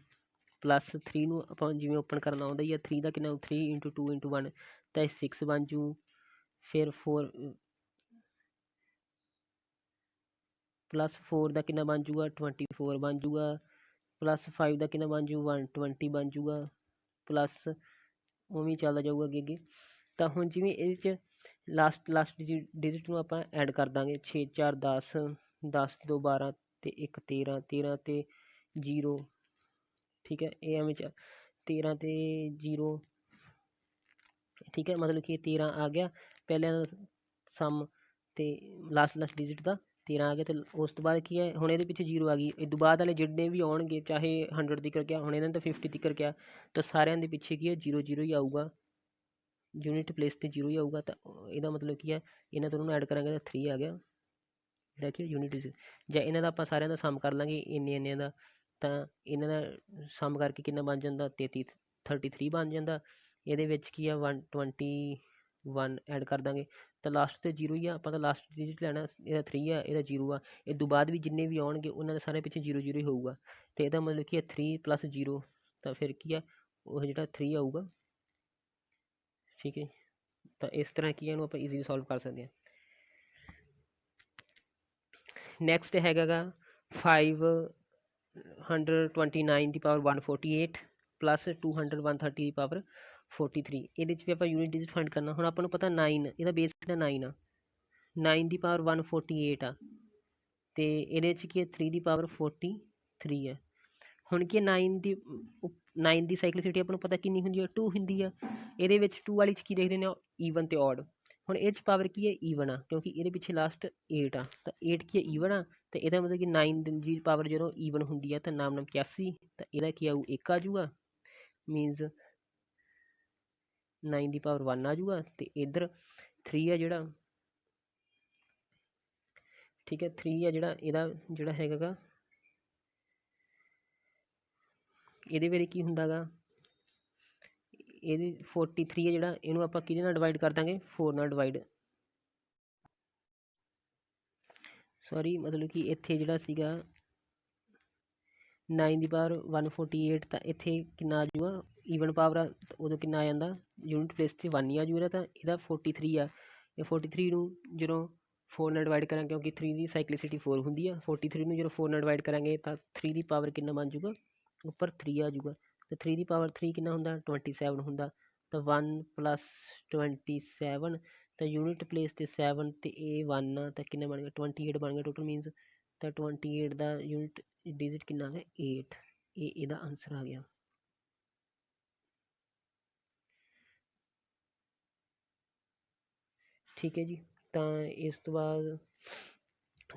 ਪਲੱਸ 3 ਨੂੰ ਆਪਾਂ ਜਿਵੇਂ ਓਪਨ ਕਰਨਾ ਆਉਂਦਾ ਹੀ ਆ, 3 ਦਾ ਕਿੰਨਾ 3 × 2 × 1 ਤਾਂ ਇਹ 6 ਬਣ ਜੂ। ਫਿਰ 4 ਪਲੱਸ 4 ਦਾ ਕਿੰਨਾ ਬਣ ਜੂਗਾ 24 ਬਣ ਜੂਗਾ, ਪਲੱਸ 5 ਦਾ ਕਿੰਨਾ ਬਣ ਜੂ 120 ਬਣ ਜੂਗਾ, ਪਲੱਸ ਉਵੇਂ ਚੱਲਦਾ ਜਾਊਗਾ ਅੱਗੇ ਅੱਗੇ। ਤਾਂ ਹੁਣ ਜਿਵੇਂ ਇਹਦੇ 'ਚ ਲਾਸਟ ਡਿਜਿਟ ਨੂੰ ਆਪਾਂ ਐਡ ਕਰ ਦਾਂਗੇ, 6 × 4 10, 10 × 2 12 ਅਤੇ 1 13, 13 ਅਤੇ 0। ਠੀਕ ਹੈ, ਇਹ ਐਵੇਂ 'ਚ 13 ਅਤੇ 0। ਠੀਕ ਹੈ, ਮਤਲਬ ਕਿ 13 ਆ ਗਿਆ ਪਹਿਲਿਆਂ ਦਾ ਸਮ, ਅਤੇ ਲਾਸਟ ਡਿਜਿਟ ਦਾ 13 ਆ ਗਿਆ। ਅਤੇ ਉਸ ਤੋਂ ਬਾਅਦ ਕੀ ਹੈ, ਹੁਣ ਇਹਦੇ ਪਿੱਛੇ 0 ਆ ਗਈ, ਇਹ ਤੋਂ ਬਾਅਦ ਵਾਲੇ ਜਿੰਨੇ ਵੀ ਆਉਣਗੇ ਚਾਹੇ 100 ਤੀਕਰ ਗਿਆ, ਹੁਣ ਇਹਨਾਂ ਤਾਂ 50 ਤੀਕਰ ਗਿਆ, ਤਾਂ ਸਾਰਿਆਂ ਦੇ ਪਿੱਛੇ ਕੀ ਹੈ 0 0 ਹੀ ਆਊਗਾ, ਯੂਨਿਟ ਪਲੇਸ 'ਤੇ 0 ਹੀ ਆਊਗਾ। ਤਾਂ ਇਹਦਾ ਮਤਲਬ ਕੀ ਹੈ, ਇਹਨਾਂ ਦੋਨੋਂ ਨੂੰ ਐਡ ਕਰਾਂਗੇ ਤਾਂ 3 ਆ ਗਿਆ, ਜਿਹੜਾ ਕਿ ਯੂਨਿਟ ਡਿਜਿਟ। ਜਾਂ ਇਹਨਾਂ ਦਾ ਆਪਾਂ ਸਾਰਿਆਂ ਦਾ ਸਮ ਕਰ ਲਾਂਗੇ ਇੰਨੇ ਦਾ, ਤਾਂ ਇਹਨਾਂ ਦਾ ਸਮ ਕਰਕੇ ਕਿੰਨਾ ਬਣ ਜਾਂਦਾ 33 ਬਣ ਜਾਂਦਾ। ਇਹਦੇ ਵਿੱਚ ਕੀ ਆ 121 ਐਡ ਕਰ ਦਾਂਗੇ, ਤਾਂ ਲਾਸਟ 'ਤੇ 0 ਹੀ ਆ, ਆਪਾਂ ਤਾਂ ਲਾਸਟ ਡਿਜਿਟ ਲੈਣਾ, ਇਹਦਾ 3 ਆ ਇਹਦਾ 0 ਆ। ਇਹ ਤੋਂ ਬਾਅਦ ਵੀ ਜਿੰਨੇ ਵੀ ਆਉਣਗੇ ਉਹਨਾਂ ਦੇ ਸਾਰੇ ਪਿੱਛੇ 0 0 ਹੀ ਹੋਊਗਾ, ਅਤੇ ਇਹਦਾ ਮਤਲਬ ਕੀ ਹੈ 3 + 0, ਤਾਂ ਫਿਰ ਕੀ ਆ ਉਹ ਜਿਹੜਾ 3 ਆਊਗਾ। ਠੀਕ ਹੈ, ਤਾਂ ਇਸ ਤਰ੍ਹਾਂ ਕੀ ਇਹਨੂੰ ਆਪਾਂ ਈਜ਼ੀਲੀ ਸੋਲਵ ਕਰ ਸਕਦੇ ਹਾਂ। ਨੈਕਸਟ ਹੈਗਾ ਗਾ 529 ਦੀ ਪਾਵਰ 148 ਪਲੱਸ 200 130 ਦੀ ਪਾਵਰ 43। ਇਹਦੇ 'ਚ ਵੀ ਆਪਾਂ ਯੂਨਿਟ ਡਿਜਿਟ ਫਾਈਂਡ ਕਰਨਾ। ਹੁਣ ਆਪਾਂ ਨੂੰ ਪਤਾ 9 ਇਹਦਾ ਬੇਸ ਕਿਹੜਾ 9 ਆ, 9 ਦੀ ਪਾਵਰ 148 ਆ, ਅਤੇ ਇਹਦੇ 'ਚ ਕੀ ਹੈ 3 ਦੀ ਪਾਵਰ 43 ਹੈ। ਹੁਣ ਕੀ 9 ਦੀ ਸਾਈਕਲਿਸਿਟੀ ਆਪਾਂ ਨੂੰ ਪਤਾ ਕਿੰਨੀ ਹੁੰਦੀ ਆ 2 ਹੁੰਦੀ ਆ। ਇਹਦੇ ਵਿੱਚ 2 ਵਾਲੀ 'ਚ ਕੀ ਦੇਖਦੇ ਨੇ ਈਵਨ ਅਤੇ ਔਡ। ਹੁਣ ਇਹ 'ਚ ਪਾਵਰ ਕੀ ਹੈ ਈਵਨ ਆ, ਕਿਉਂਕਿ ਇਹਦੇ ਪਿੱਛੇ ਲਾਸਟ 8 ਆ, ਤਾਂ 8 ਕੀ ਹੈ ਈਵਨ ਆ, ਅਤੇ ਇਹਦਾ ਮਤਲਬ ਕਿ 9 ਦੀ ਪਾਵਰ ਜਦੋਂ ਈਵਨ ਹੁੰਦੀ ਆ ਤਾਂ ਨਾਮ 81, ਤਾਂ ਇਹਦਾ ਕੀ ਆਊ 1 ਆ ਜੂਗਾ, ਮੀਨਜ਼ 9 ਦੀ ਪਾਵਰ 1 ਆ ਜੂਗਾ। ਅਤੇ ਇੱਧਰ 3 ਆ ਜਿਹੜਾ, ਠੀਕ ਹੈ 3 ਆ ਜਿਹੜਾ, ਇਹਦਾ ਜਿਹੜਾ ਹੈਗਾ ਗਾ ਇਹਦੇ ਵੇਲੇ ਕੀ ਹੁੰਦਾ ਗਾ, ਇਹਦੀ 43 ਹੈ ਜਿਹੜਾ, ਇਹਨੂੰ ਆਪਾਂ ਕਿਹਦੇ ਨਾਲ ਡਿਵਾਈਡ ਕਰ ਦਾਂਗੇ 4 ਨਾਲ ਡਿਵਾਈਡ, ਸੌਰੀ ਮਤਲਬ ਕਿ ਇੱਥੇ ਜਿਹੜਾ ਸੀਗਾ 9 ਦੀ ਪਾਵਰ 148, ਤਾਂ ਇੱਥੇ ਕਿੰਨਾ ਆ ਜੂਗਾ ਈਵਨ ਪਾਵਰ ਆ, ਉਦੋਂ ਕਿੰਨਾ ਆ ਜਾਂਦਾ ਯੂਨਿਟ ਪਲੇਸ 'ਤੇ 1 ਹੀ ਆ ਜੂਗਾ। ਤਾਂ ਇਹਦਾ 43 ਆ, ਇਹ 43 ਨੂੰ ਜਦੋਂ 4 ਨਾਲ ਡਿਵਾਈਡ ਕਰਾਂਗੇ, ਕਿਉਂਕਿ 3 ਦੀ ਸਾਈਕਲਿਸਿਟੀ 4 ਹੁੰਦੀ ਆ, 43 ਨੂੰ ਜਦੋਂ 4 ਨਾਲ ਡਿਵਾਈਡ ਕਰਾਂਗੇ ਤਾਂ 3 ਦੀ ਪਾਵਰ ਕਿੰਨਾ ਬਣ ਜੂਗਾ ਉੱਪਰ 3 ਆ ਜੂਗਾ। ਅਤੇ 3 ਦੀ ਪਾਵਰ 3 ਕਿੰਨਾ ਹੁੰਦਾ 27 ਹੁੰਦਾ, ਤਾਂ 1 + 27, ਤਾਂ ਯੂਨਿਟ ਪਲੇਸ 'ਤੇ 7 ਅਤੇ ਇਹ 1 ਆ, ਤਾਂ ਕਿੰਨਾ ਬਣ ਗਿਆ 28 ਬਣ ਗਿਆ ਟੋਟਲ ਮੀਨਜ਼। ਤਾਂ 28 ਦਾ ਯੂਨਿਟ ਡਿਜਿਟ ਕਿੰਨਾ ਆ ਗਿਆ 8, ਇਹ ਇਹਦਾ ਆਨਸਰ ਆ ਗਿਆ। ਠੀਕ ਹੈ ਜੀ, ਤਾਂ ਇਸ ਤੋਂ ਬਾਅਦ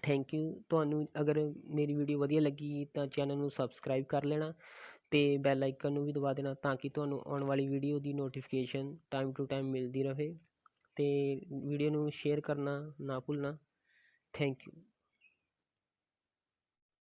ਥੈਂਕ ਯੂ। ਤੁਹਾਨੂੰ ਅਗਰ ਮੇਰੀ ਵੀਡੀਓ ਵਧੀਆ ਲੱਗੀ ਤਾਂ ਚੈਨਲ ਨੂੰ ਸਬਸਕ੍ਰਾਈਬ ਕਰ ਲੈਣਾ, ਅਤੇ ਬੈਲ ਆਈਕਨ ਨੂੰ ਵੀ ਦਬਾ ਦੇਣਾ, ਤਾਂ ਕਿ ਤੁਹਾਨੂੰ ਆਉਣ ਵਾਲੀ video the notification time to time ਮਿਲਦੀ ਰਹੇ, ਅਤੇ ਵੀਡੀਓ ਨੂੰ ਸ਼ੇਅਰ ਕਰਨਾ ਨਾ ਭੁੱਲਣਾ। Thank you.